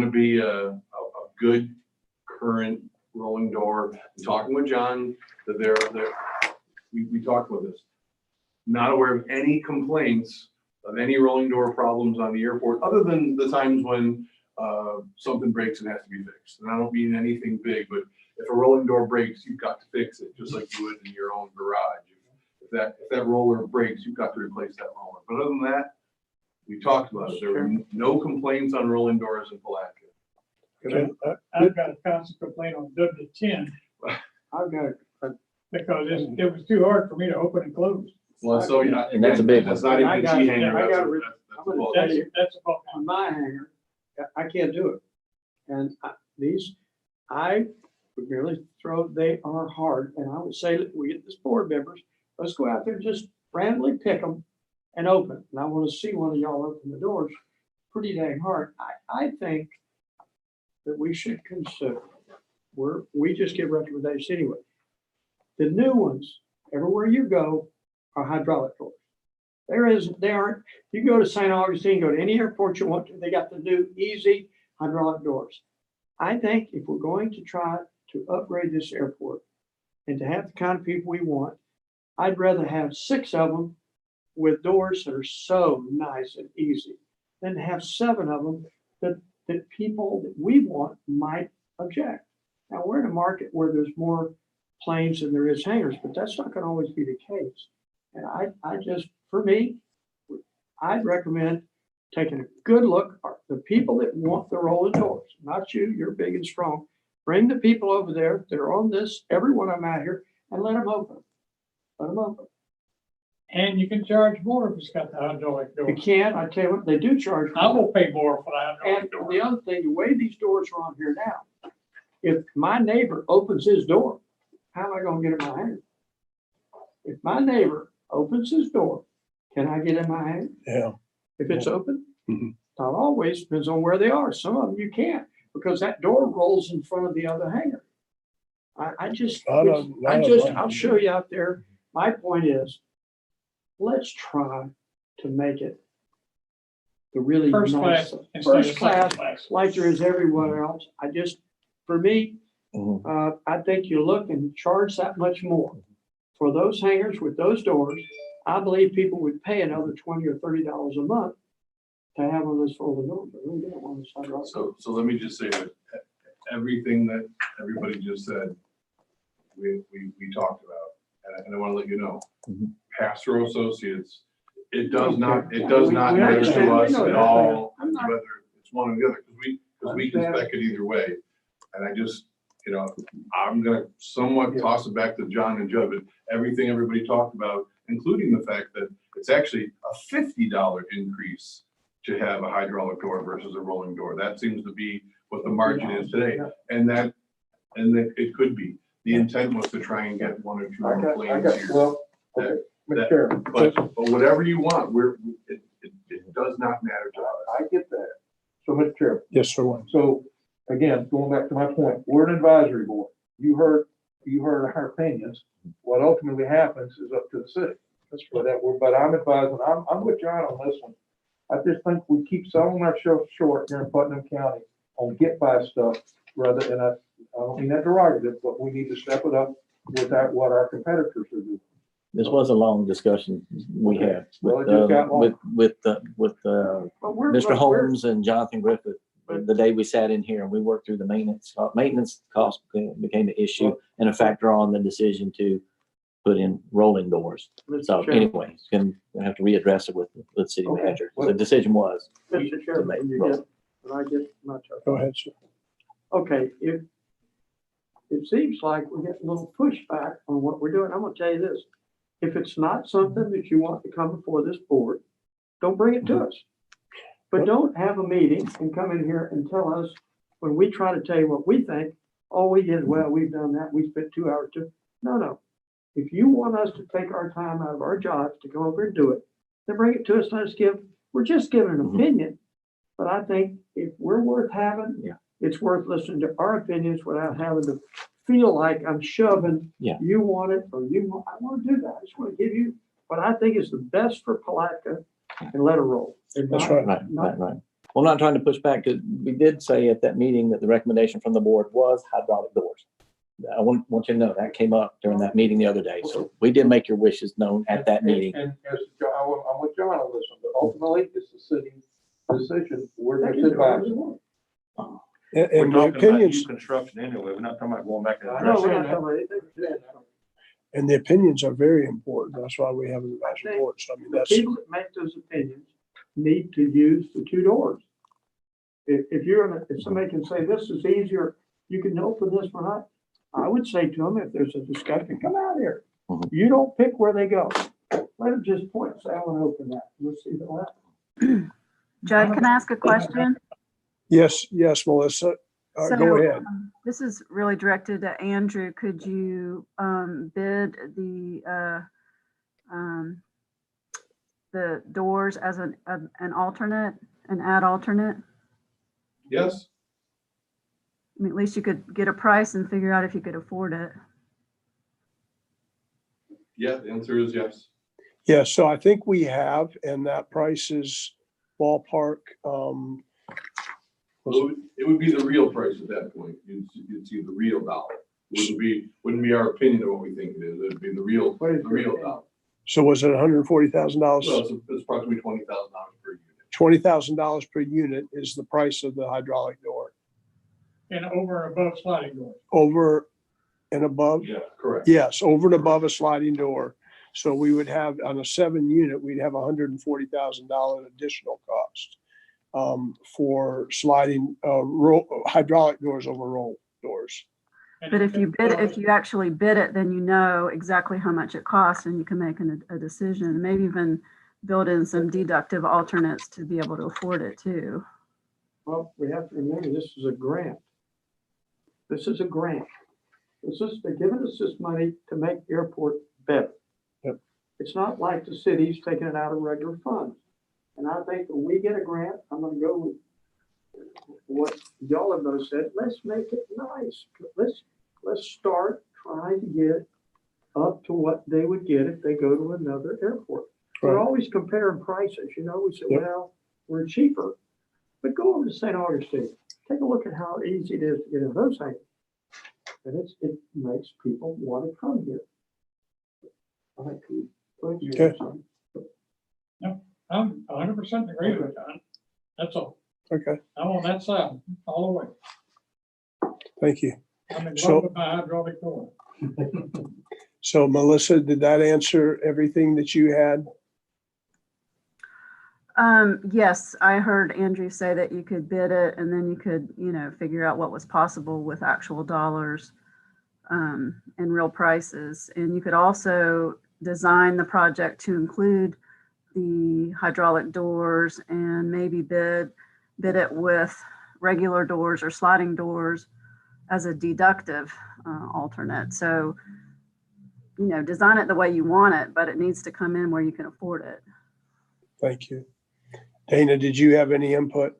to be a good current rolling door. I'm talking with John that we talked about this. Not aware of any complaints of any rolling door problems on the airport, other than the times when something breaks and has to be fixed. And I don't mean anything big, but if a rolling door breaks, you've got to fix it, just like you would in your own garage. If that roller breaks, you've got to replace that roller. But other than that, we talked about it. There were no complaints on rolling doors in Palatka. Okay. I've got a constant complaint on W10 I've got because it was too hard for me to open and close. Well, so yeah, And that's a big that's one. not even a T-hanger. That's about on my hanger, I can't do it. And I would merely throw, they are hard. And I would say that we get this board members, let's go out there, just randomly pick them and open. And I want to see one of y'all open the doors pretty dang hard. I think that we should consider, we just give recommendations anyway. The new ones, everywhere you go, are hydraulic doors. They aren't, you go to St. Augustine, go to any airport you want to, they got the new easy hydraulic doors. I think if we're going to try to upgrade this airport and to have the kind of people we want, I'd rather have 6 of them with doors that are so nice and easy than to have 7 of them that people that we want might object. Now, we're in a market where there's more planes than there is hangars, but that's not going to always be the case. And I just, for me, I'd recommend taking a good look at the people that want the rolling doors, not you, you're big and strong. Bring the people over there that are on this, every one of them out here, and let them open. Let them open. And you can charge more if it's got the hydraulic door. You can, I tell you what, they do charge. I will pay more for the hydraulic door. And the other thing, the way these doors are on here now, if my neighbor opens his door, how am I gonna get in my hand? If my neighbor opens his door, can I get in my hand? Yeah. If it's open? Mhm. Not always, depends on where they are. Some of them you can't, because that door rolls in front of the other hangar. I'll show you out there. My point is, let's try to make it the really First nice, class instead of first second class, class. like there is everywhere else. For me, I think you look and charge that much more for those hangars with those doors. I believe people would pay another $20 or $30 a month to have on this folding door. But we don't want to side right. So let me just say that everything that everybody just said, we talked about, and I want to let you know, Pastoral Associates, it does not matter to us at all whether it's one or the other, because we can spec it either way. And I just, I'm gonna somewhat toss it back to John and Judd, but everything everybody talked about, including the fact that it's actually a $50 increase to have a hydraulic door versus a rolling door. That seems to be what the margin is today. And that it could be. The intent was to try and get 1 or 2 more planes here. Mr. Chairman. But whatever you want, it does not matter to us. I get that. So, Mr. Chairman. Yes, sir. Wayne. So again, going back to my point, we're an advisory board. You heard our opinions. What ultimately happens is up to the city. But I'm advising, I'm with John on this one. I just think we keep selling ourselves short here in Putnam County on get by stuff rather than I don't mean that derogative, but we need to step it up with what our competitors are doing. This was a long discussion we had Well, it just got long. with Mr. Holmes and Jonathan Griffith. The day we sat in here and we worked through the maintenance cost became the issue and a factor on the decision to put in rolling doors. So anyway, it's gonna have to readdress it with the city manager. The decision was. Mr. Chairman, when I get my turn. Go ahead, sir. Okay, it seems like we're getting a little pushback on what we're doing. I'm gonna tell you this. If it's not something that you want to come before this board, don't bring it to us. But don't have a meeting and come in here and tell us when we try to tell you what we think, all we did, well, we've done that, we spent 2 hours to. No. If you want us to take our time out of our jobs to come over and do it, then bring it to us. We're just giving an opinion. But I think if we're worth having, it's worth listening to our opinions without having to feel like I'm shoving, you want it or I want to do that. I just want to give you what I think is the best for Palatka and let it roll. That's right. Right. Well, I'm not trying to push back because we did say at that meeting that the recommendation from the board was hydraulic doors. I want you to know that came up during that meeting the other day. So we did make your wishes known at that meeting. And as I'm with John on this one, but ultimately it's the city's decision. We're just advising. And the opinions, Construction anyway, we're not talking about going back and I know, addressing we're it. not talking about anything. and the opinions are very important. That's why we have an advisory board. So I mean, The that's, people that make those opinions need to use the 2 doors. If somebody can say this is easier, you can open this one up. I would say to them, if there's a discussion, come out here. You don't pick where they go. Let them just point and say, I want to open that. Let's see what happens. Judd, can I ask a question? yes, Melissa. Go ahead. This is really directed to Andrew. Could you bid the doors as an alternate, an ad alternate? Yes. I mean, at least you could get a price and figure out if you could afford it. Yeah, the answer is yes. Yeah, so I think we have, and that price is ballpark. It would be the real price at that point. You'd see the real dollar. Wouldn't be our opinion of what we think it is. It'd be the real dollar. So was it $140,000? Well, it's approximately $20,000 per unit. $20,000 per unit is the price of the hydraulic door. And over and above sliding doors. Over and above? Yeah, correct. Yes, over and above a sliding door. So we would have, on a 7 unit, we'd have $140,000 additional cost for sliding hydraulic doors over roll doors. But if you actually bid it, then you know exactly how much it costs and you can make a decision, maybe even build in some deductive alternates to be able to afford it too. Well, we have to remember, this is a grant. This is a grant. They're giving us this money to make the airport better. Yep. It's not like the city's taking it out of regular funds. And I think when we get a grant, I'm gonna go with what y'all have both said, let's make it nice. Let's start trying to get up to what they would get if they go to another airport. We're always comparing prices, you know, we say, well, we're cheaper, but go over to St. Augustine. Take a look at how easy it is to get in those hangars. And it makes people want to come here. Okay. No, I'm 100% agree with John. That's all. Okay, I'm on that side all the way. thank you. I'm in So- love with my hydraulic door. So Melissa, did that answer everything that you had? Yes, I heard Andrew say that you could bid it and then you could, figure out what was possible with actual dollars and real prices. And you could also design the project to include the hydraulic doors and maybe bid it with regular doors or sliding doors as a deductive alternate. So, design it the way you want it, but it needs to come in where you can afford it. Thank you. Dana, did you have any input?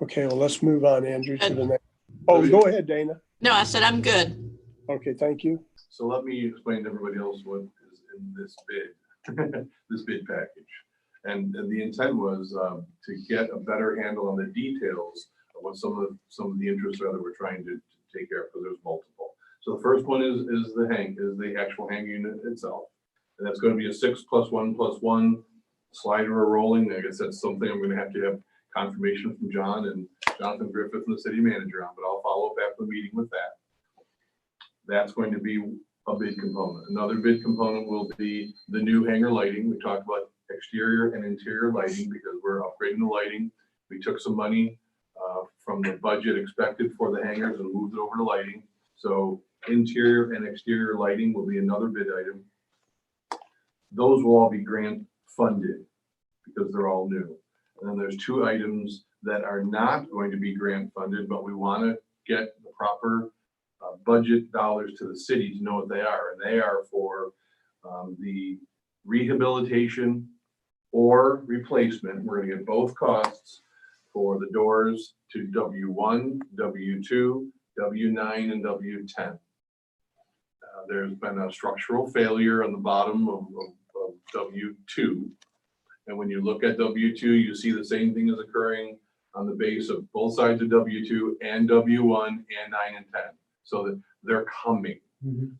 Okay, well, let's move on, Andrew, to the next. Oh, go ahead, Dana. No, I said I'm good. Okay, thank you. So let me explain to everybody else what is in this bid, this bid package. And the intent was to get a better handle on the details of what some of the interests are that we're trying to take care of, because there's multiple. So the first one is the actual hang unit itself. And that's going to be a 6+1+1 slider or rolling. I guess that's something I'm going to have confirmation from John and Jonathan Griffith and the city manager on, but I'll follow up after the meeting with that. That's going to be a bid component. Another bid component will be the new hangar lighting. We talked about exterior and interior lighting because we're upgrading the lighting. We took some money from the budget expected for the hangars and moved it over to lighting. So interior and exterior lighting will be another bid item. Those will all be grant funded because they're all new. And then there's 2 items that are not going to be grant funded, but we want to get the proper budget dollars to the city to know what they are. And they are for the rehabilitation or replacement. We're going to get both costs for the doors to W1, W2, W9, and W10. There's been a structural failure on the bottom of W2. And when you look at W2, you see the same thing is occurring on the base of both sides of W2 and W1 and 9 and 10. So that they're coming.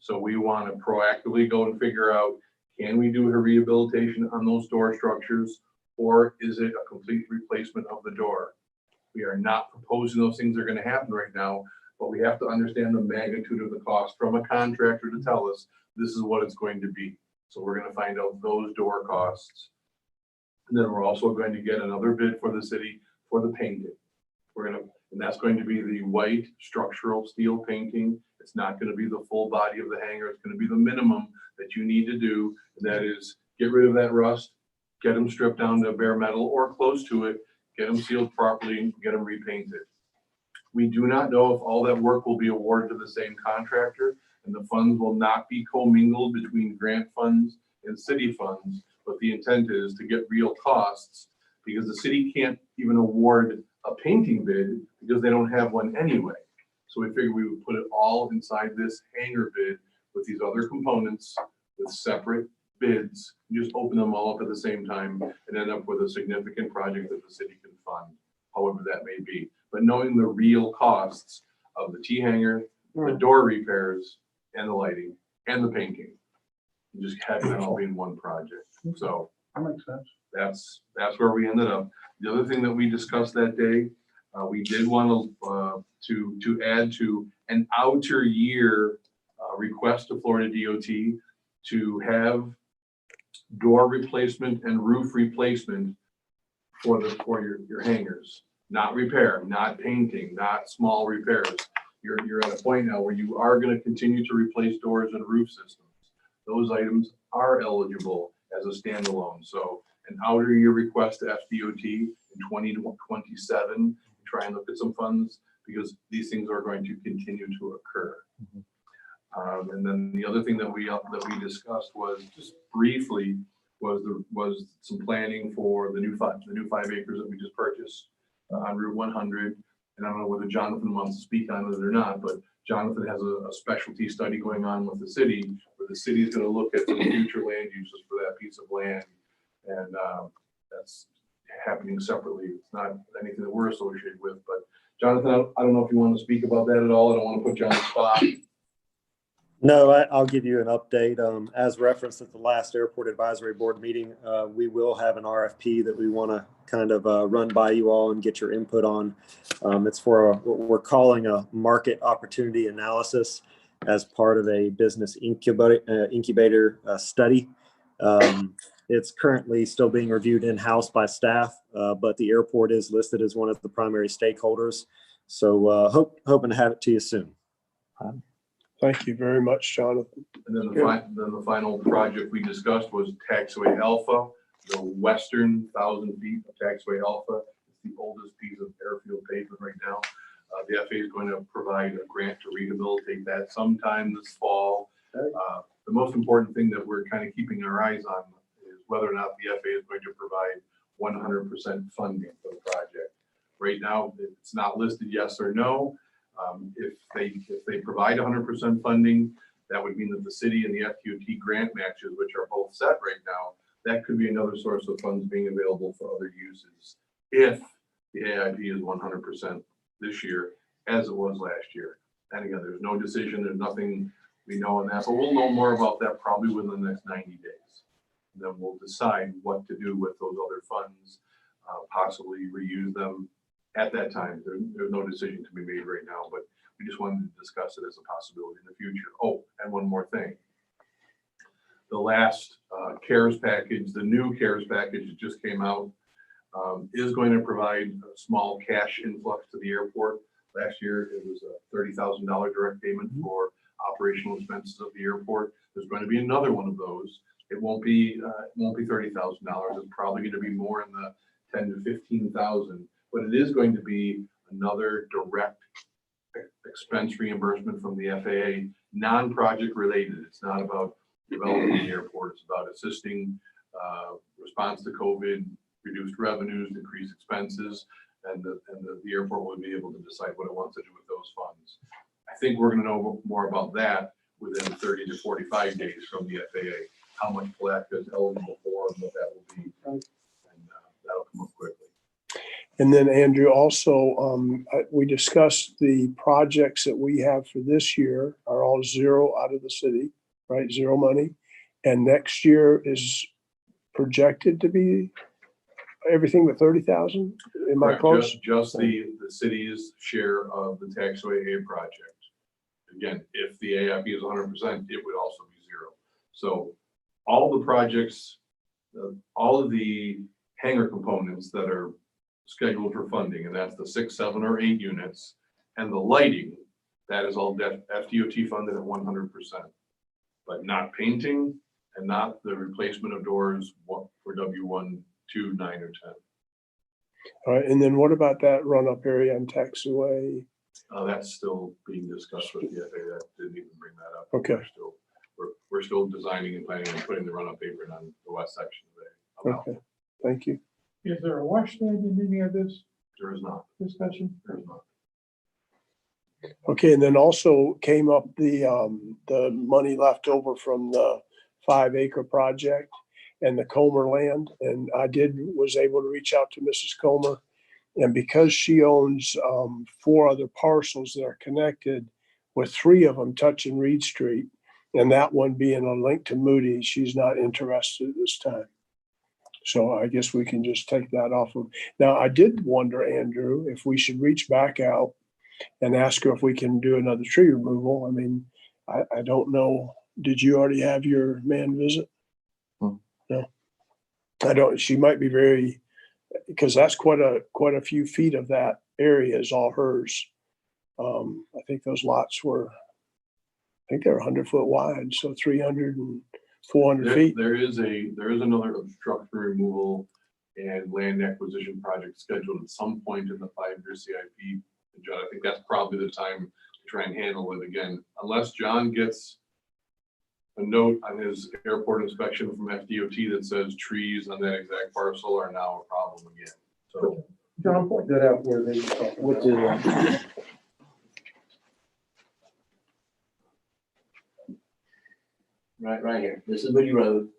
So we want to proactively go and figure out, can we do a rehabilitation on those door structures, or is it a complete replacement of the door? We are not proposing those things are going to happen right now, but we have to understand the magnitude of the cost from a contractor to tell us this is what it's going to be. So we're going to find out those door costs. And then we're also going to get another bid for the city for the painting. And that's going to be the white structural steel painting. It's not going to be the full body of the hangar. It's going to be the minimum that you need to do. And that is get rid of that rust, get them stripped down to bare metal or close to it, get them sealed properly, get them repainted. We do not know if all that work will be awarded to the same contractor, and the funds will not be commingled between grant funds and city funds. But the intent is to get real costs, because the city can't even award a painting bid because they don't have one anyway. So we figured we would put it all inside this hangar bid with these other components with separate bids, just open them all up at the same time and end up with a significant project that the city can fund, however that may be. But knowing the real costs of the T-hanger, the door repairs, and the lighting, and the painting, and just having it all be in one project. So That makes sense. that's where we ended up. The other thing that we discussed that day, we did want to add to an outer year request to Florida DOT to have door replacement and roof replacement for your hangars. Not repair, not painting, not small repairs. You're at a point now where you are going to continue to replace doors and roof systems. Those items are eligible as a standalone. So an outer year request to FDOT in 2027, try and look at some funds because these things are going to continue to occur. And then the other thing that we discussed was just briefly was some planning for the new 5 acres that we just purchased on Route 100. And I don't know whether Jonathan wants to speak on it or not, but Jonathan has a specialty study going on with the city where the city is going to look at the future land uses for that piece of land. And that's happening separately. It's not anything that we're associated with, but Jonathan, I don't know if you want to speak about that at all. I don't want to put you on the spot. No, I'll give you an update. As referenced at the last Airport Advisory Board meeting, we will have an RFP that we want to kind of run by you all and get your input on. It's for what we're calling a market opportunity analysis as part of a business incubator study. It's currently still being reviewed in-house by staff, but the airport is listed as one of the primary stakeholders. So hoping to have it to you soon. Thank you very much, Jonathan. And then the final project we discussed was Taxiway Alpha, the western 1,000 feet of Taxiway Alpha. It's the oldest piece of airfield pavement right now. The FAA is going to provide a grant to rehabilitate that sometime this fall. The most important thing that we're kind of keeping our eyes on is whether or not the FAA is going to provide 100% funding for the project. Right now, it's not listed yes or no. If they provide 100% funding, that would mean that the city and the FDOT grant matches, which are both set right now, that could be another source of funds being available for other uses if the AIP is 100% this year, as it was last year. And again, there's no decision, there's nothing we know on that, but we'll know more about that probably within the next 90 days. And then we'll decide what to do with those other funds, possibly reuse them. At that time, there's no decision to be made right now, but we just wanted to discuss it as a possibility in the future. Oh, and one more thing. The last CARES package, the new CARES package that just came out, is going to provide a small cash influx to the airport. Last year, it was a $30,000 direct payment for operational expenses of the airport. There's going to be another one of those. It won't be $30,000. It's probably going to be more in the 10 to 15,000. But it is going to be another direct expense reimbursement from the FAA, non-project related. It's not about developing the airport. It's about assisting response to COVID, reduced revenues, decreased expenses, and the airport will be able to decide what it wants to do with those funds. I think we're going to know more about that within 30 to 45 days from the FAA, how much FLACA is eligible for and what that will be. And that'll come up quickly. And then Andrew, also, we discussed the projects that we have for this year are all zero out of the city, right? Zero money. And next year is projected to be everything but 30,000. Am I close? Just the city's share of the Taxiway A project. Again, if the AIP is 100%, it would also be zero. So all the projects, all of the hangar components that are scheduled for funding, and that's the 6, 7, or 8 units, and the lighting, that is all FDOT funded at 100%, but not painting and not the replacement of doors for W1, 2, 9, or 10. All right, and then what about that run-up area on Taxiway? That's still being discussed with the FAA. That didn't even bring that up. Okay. We're still designing and planning and putting the run-up apron on the west section of it. Okay, thank you. Is there a wash stand in any of this There is not. discussion? There is not. Okay, and then also came up the money left over from the 5-acre project and the Comer land. And was able to reach out to Mrs. Comer. And because she owns 4 other parcels that are connected, with 3 of them touching Reed Street, and that one being a link to Moody, she's not interested this time. So I guess we can just take that off of. Now, I did wonder, Andrew, if we should reach back out and ask her if we can do another tree removal. I mean, I don't know. Did you already have your man visit? No. I don't. She might be very, because that's quite a few feet of that area is all hers. I think those lots were, I think they were 100-foot wide, so 300 and 400 feet. There is another obstruction removal and land acquisition project scheduled at some point in the 5-year CIP. John, I think that's probably the time to try and handle it again, unless John gets a note on his airport inspection from FDOT that says trees on that exact parcel are now a problem again. So, John, point that out where they talk. Which is right here. This is Moody Road.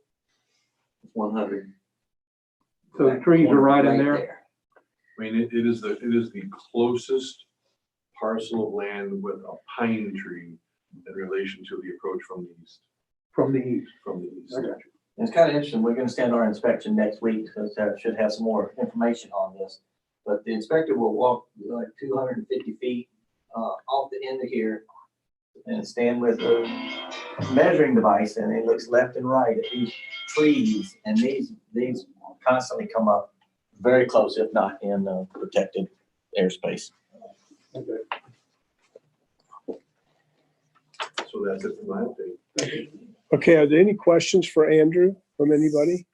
It's 100. So the trees are right in there? I mean, it is the closest parcel of land with a pine tree in relation to the approach from the east. From the east. From the east. Okay. And it's kind of interesting. We're going to stand our inspection next week because I should have some more information on this. But the inspector will walk like 250 feet off the end of here and stand with a measuring device, and it looks left and right at these trees, and these constantly come up very close, if not in protected airspace. Okay. So that's it for my update. Okay, are there any questions for Andrew from anybody?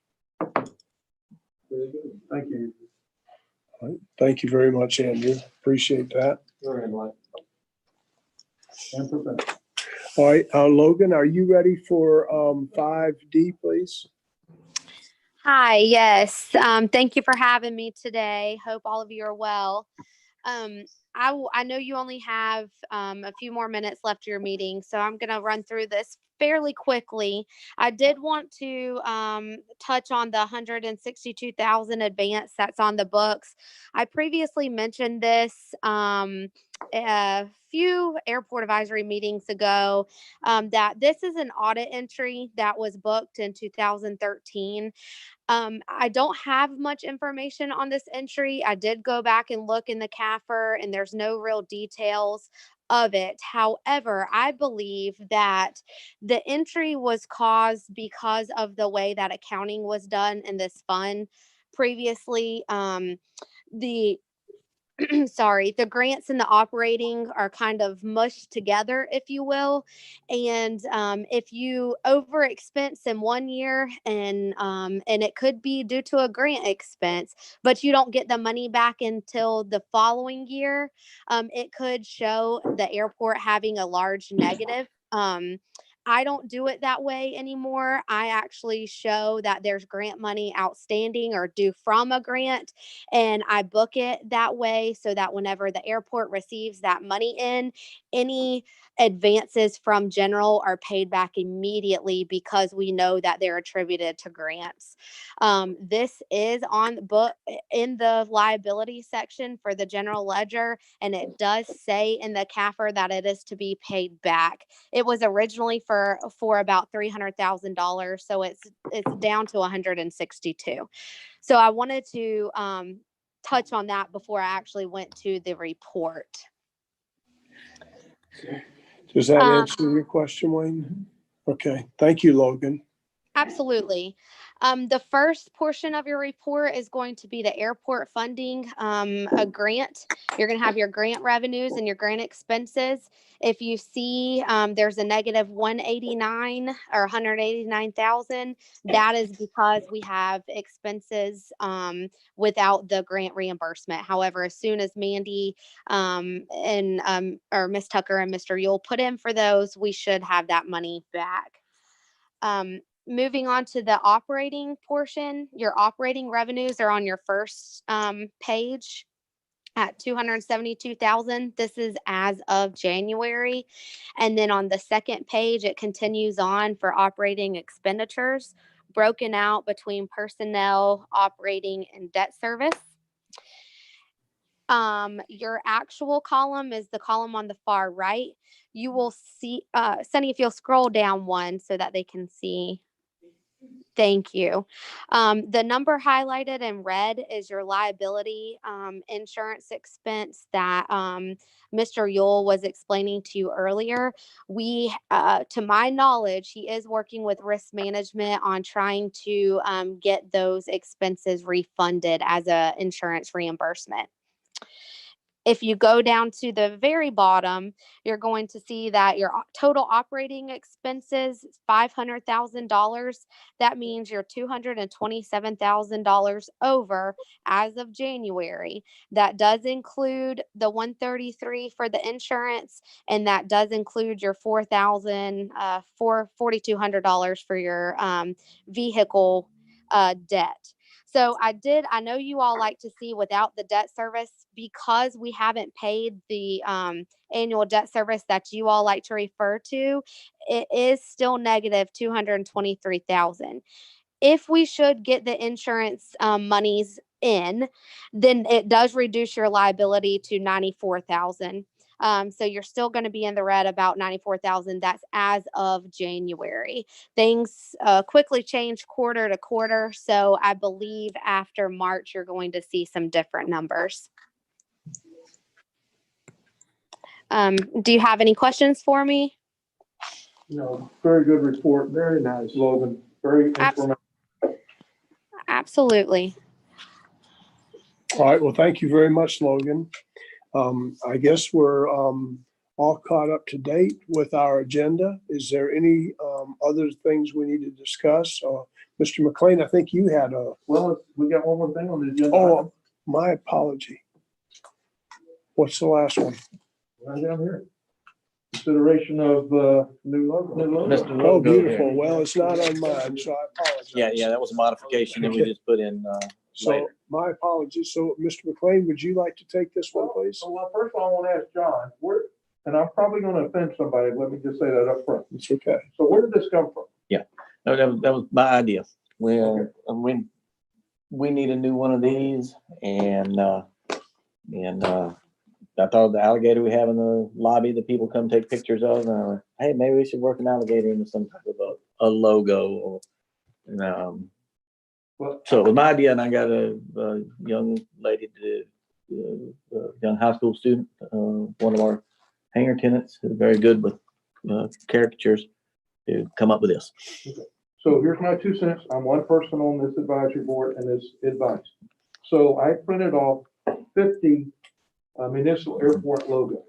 Very good. Thank you. All right. Thank you very much, Andrew. Appreciate that. And Professor. All right, Logan, are you ready for 5D, please? Hi, yes. Thank you for having me today. Hope all of you are well. I know you only have a few more minutes left of your meeting, so I'm going to run through this fairly quickly. I did want to touch on the $162,000 advance that's on the books. I previously mentioned this a few airport advisory meetings ago, that this is an audit entry that was booked in 2013. I don't have much information on this entry. I did go back and look in the CAFR, and there's no real details of it. However, I believe that the entry was caused because of the way that accounting was done in this fund previously. The sorry, the grants and the operating are kind of mushed together, if you will. And if you over expense in one year, and it could be due to a grant expense, but you don't get the money back until the following year, it could show the airport having a large negative. I don't do it that way anymore. I actually show that there's grant money outstanding or due from a grant, and I book it that way so that whenever the airport receives that money in, any advances from general are paid back immediately because we know that they're attributed to grants. This is on book in the liability section for the general ledger, and it does say in the CAFR that it is to be paid back. It was originally for about $300,000, so it's down to 162. So I wanted to touch on that before I actually went to the report. Does that answer your question, Wayne? Okay, thank you, Logan. Absolutely. The first portion of your report is going to be the airport funding, a grant. You're going to have your grant revenues and your grant expenses. If you see there's a negative 189 or 189,000, that is because we have expenses without the grant reimbursement. However, as soon as Mandy or Miss Tucker and Mr. Yule put in for those, we should have that money back. Moving on to the operating portion, your operating revenues are on your first page. at 272,000. This is as of January. And then on the second page, it continues on for operating expenditures, broken out between personnel, operating, and debt service. Your actual column is the column on the far right. You will see, Sunny, if you'll scroll down one so that they can see. Thank you. The number highlighted in red is your liability insurance expense that Mr. Yule was explaining to you earlier. We, to my knowledge, he is working with risk management on trying to get those expenses refunded as a insurance reimbursement. If you go down to the very bottom, you're going to see that your total operating expenses is $500,000. That means you're $227,000 over as of January. That does include the $133 for the insurance, and that does include your $4,200 for your vehicle debt. So I know you all like to see without the debt service, because we haven't paid the annual debt service that you all like to refer to. It is still negative 223,000. If we should get the insurance monies in, then it does reduce your liability to 94,000. So you're still going to be in the red about 94,000. That's as of January. Things quickly change quarter to quarter. So I believe after March, you're going to see some different numbers. Do you have any questions for me? No, very good report. Very nice, Logan. Very informative. Absolutely. All right, well, thank you very much, Logan. I guess we're all caught up to date with our agenda. Is there any other things we need to discuss? Mr. McLean, I think you had a... Well, we got one more thing on the agenda. Oh, my apology. What's the last one? Right down here. Consideration of new logo. Mr. Oh, Logo here. beautiful. Well, it's not on mine, so I apologize. Yeah, that was a modification that we just put in So later. my apologies. So, Mr. McLean, would you like to take this one, please? Well, first of all, I want to ask John, and I'm probably going to offend somebody. Let me just say that up front. It's okay. So where did this come from? Yeah, no, that was my idea. We need a new one of these, and I thought the alligator we have in the lobby that people come take pictures of, hey, maybe we should work an alligator into some type of a logo, or so it was my idea, and I got a young lady, a young high school student, one of our hangar tenants, who's very good with caricatures, to come up with this. Okay. So here's my 2 cents. I'm one person on this advisory board and this advice. So I printed off 50 municipal airport logos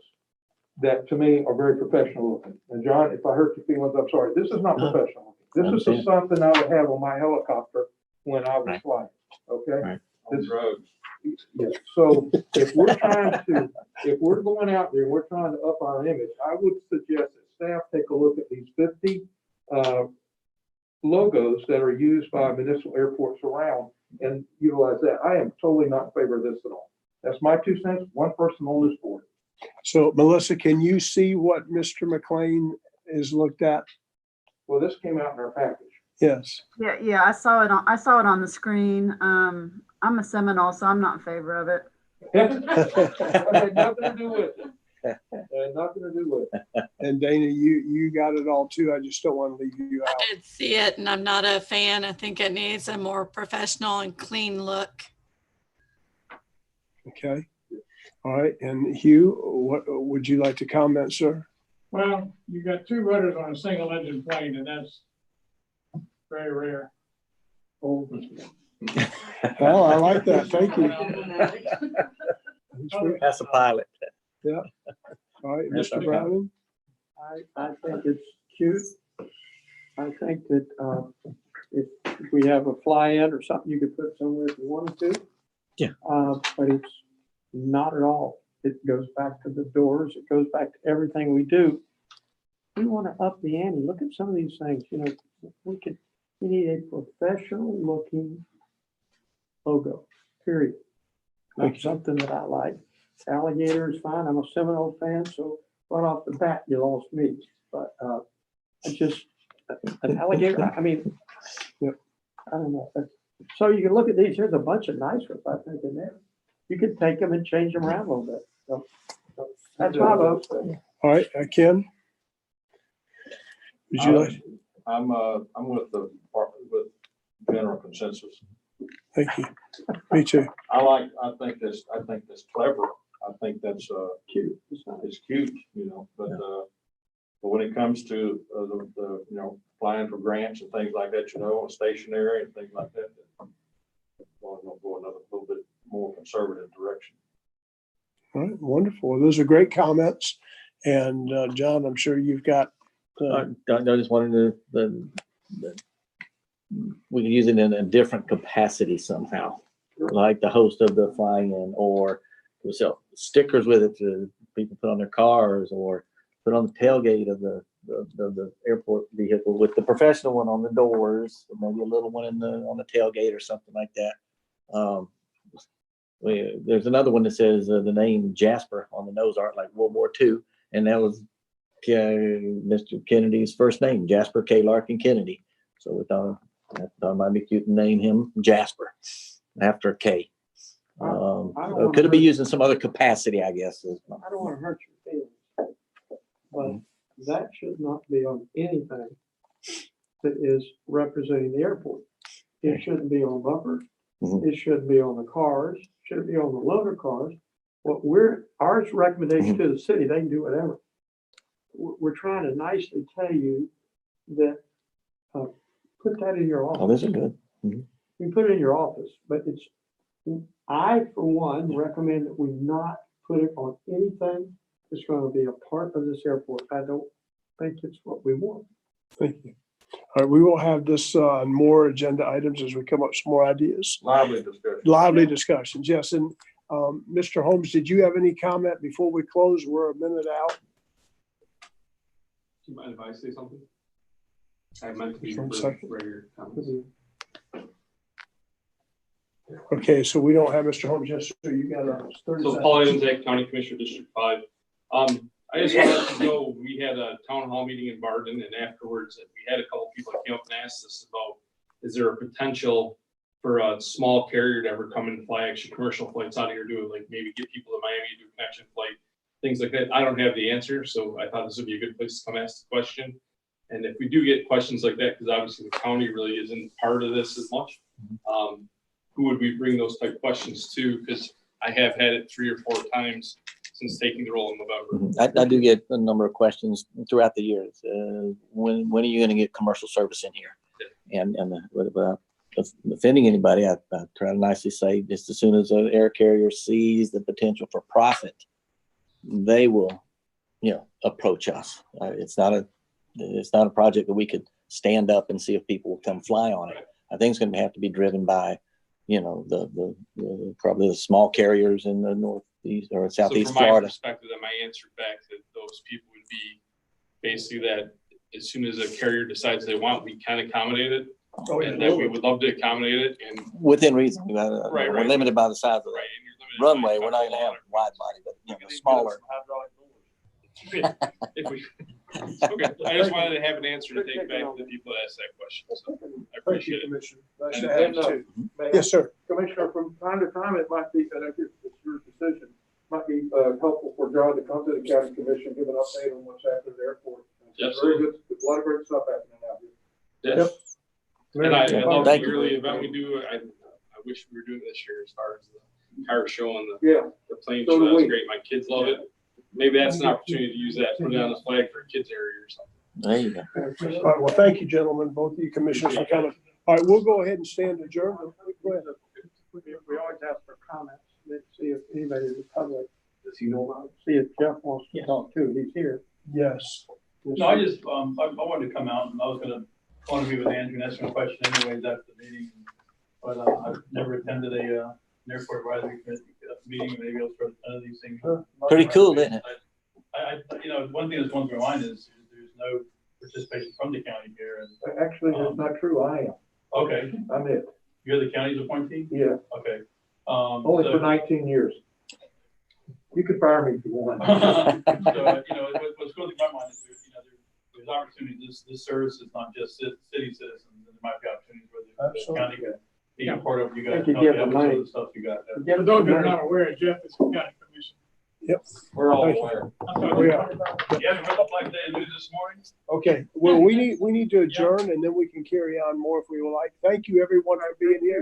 that to me are very professional looking. And John, if I hurt your feelings, I'm sorry. This is not professional looking. This is something I would have on my helicopter when I was flying. Okay. Right. Yeah. So if we're going out there and we're trying to up our image, I would suggest that staff take a look at these 50 logos that are used by municipal airports around and utilize that. I am totally not in favor of this at all. That's my 2 cents, one person on this board. So, Melissa, can you see what Mr. McLean has looked at? Well, this came out in our package. Yes. Yeah, I saw it on the screen. I'm a Seminole, so I'm not in favor of it. That had nothing to do with it. That had nothing to do with it. And Dana, you got it all too. I just don't want to leave you out. I did see it, and I'm not a fan. I think it needs a more professional and clean look. Okay. All right. And Hugh, what would you like to comment, sir? Well, you got two rudders on a single engine plane, and that's very rare. Oh. Well, I like that. Thank you. That's a pilot. Yeah. All right, Mr. Browning. I think it's cute. I think that if we have a fly-in or something you could put somewhere if you wanted to. Yeah. But it's not at all. It goes back to the doors. It goes back to everything we do. We want to up the ante. Look at some of these things. You know, we need a professional looking logo, period. Not something that I like. Alligator is fine. I'm a Seminole fan, so right off the bat, you lost me. But I just, an alligator, I mean, I don't know. So you can look at these. There's a bunch of nice ones, I think, in there. You could take them and change them around a little bit. So that's my vote. All right, Ken? Would you like? I'm with with general consensus. Thank you. Me too. I think that's clever. I think that's cute. It's cute, you know, but when it comes to the you know, applying for grants and things like that, you know, stationary and things like that, well, I'm gonna go another little bit more conservative direction. All right, wonderful. Those are great comments. And John, I'm sure you've got. I just wanted we could use it in a different capacity somehow, like the host of the fly-in, or we sell stickers with it to people put on their cars, or put on the tailgate of the airport vehicle with the professional one on the doors, or maybe a little one on the tailgate or something like that. There's another one that says the name Jasper on the nose art, like World War II, and that was Mr. Kennedy's first name, Jasper K. Larkin Kennedy. So we thought it might be cute to name him Jasper after K. Could it be used in some other capacity, I guess. I don't want to hurt your feelings, but that should not be on anything that is representing the airport. It shouldn't be on bumpers. It shouldn't be on the cars. Shouldn't be on the loader cars. Ours recommendation to the city, they can do whatever. We're trying to nicely tell you that put that in your office. Oh, these are good. You can put it in your office, but I, for one, recommend that we not put it on anything that's going to be a part of this airport. I don't think it's what we want. Thank you. All right, we will have this on more agenda items as we come up with some more ideas. Lively discussion. Lively discussions, yes. And Mr. Holmes, did you have any comment before we close? We're a minute out. Do you mind if I say something? I meant to be regular comments. Okay, so we don't have Mr. Holmes. Yes, sir. You got 30 So seconds. Paul Evans, County Commissioner, District 5. I just wanted to know, we had a town hall meeting in Barden, and afterwards we had a couple people that came up and asked us about, is there a potential for a small carrier to ever come and fly actually commercial flights out of here, do it, like maybe get people to Miami, do a connection flight, things like that. I don't have the answer, so I thought this would be a good place to come ask the question. And if we do get questions like that, because obviously the county really isn't part of this as much, who would we bring those type of questions to? Because I have had it 3 or 4 times since taking the role in November. I do get a number of questions throughout the years. When are you going to get commercial service in here? And without offending anybody, I try to nicely say, just as soon as an air carrier sees the potential for profit, they will, approach us. It's not a project that we could stand up and see if people will come fly on it. I think it's going to have to be driven by, the probably the small carriers in the northeast or southeast Florida. So from my perspective, that my answer back to those people would be basically that as soon as a carrier decides they want, we can accommodate it. And that we would love to accommodate it, and within reason. We're limited by the size of the runway. We're not going to have wide body, but smaller. Okay, I just wanted to have an answer to take back to the people that asked that question. So I appreciate it. Commissioner. Nice to have you too. Yes, sir. Commissioner, from time to time, it might be, and I guess it's your decision, might be helpful for John to come to the county commission, give an update on what's happening at the airport. Very good, a lot of great stuff happening out here. Yes. And I love the yearly event we do. I wish we were doing this year as far as the car show and the plane show. That's great. My kids love it. Maybe that's an opportunity to use that, put it on the flag for a kids area or something. There you go. All right, well, thank you, gentlemen, both of you commissioners for coming. All right, we'll go ahead and stand adjourned. Go ahead. We always ask for comments. Let's see if anybody in the public, see if Jeff wants to talk too. He's here. Yes. No, I just, I wanted to come out, and I was want to be with Andrew and ask him a question anyways after the meeting. But I've never attended an airport advisory meeting. Maybe I'll start none of these things. Pretty cool, isn't it? One thing that's going through my mind is there's no participation from the county here. And actually, that's not true. I am. Okay. I'm it. You're the county's appointee? Yeah. Okay. Only for 19 years. You could fire me if you want. So, what's going through my mind is, there's opportunities, this service is not just city citizens, and there might be opportunities where the county could be a part of you guys. Thank you, Jeff, Some of the stuff you got there. For those that are not aware, Jeff is the county commission. Yep. We're all Thank you. aware. We are. You haven't heard up like that news this morning? Okay, well, we need to adjourn and then we can carry on more if we would like. Thank you, everyone, for being here.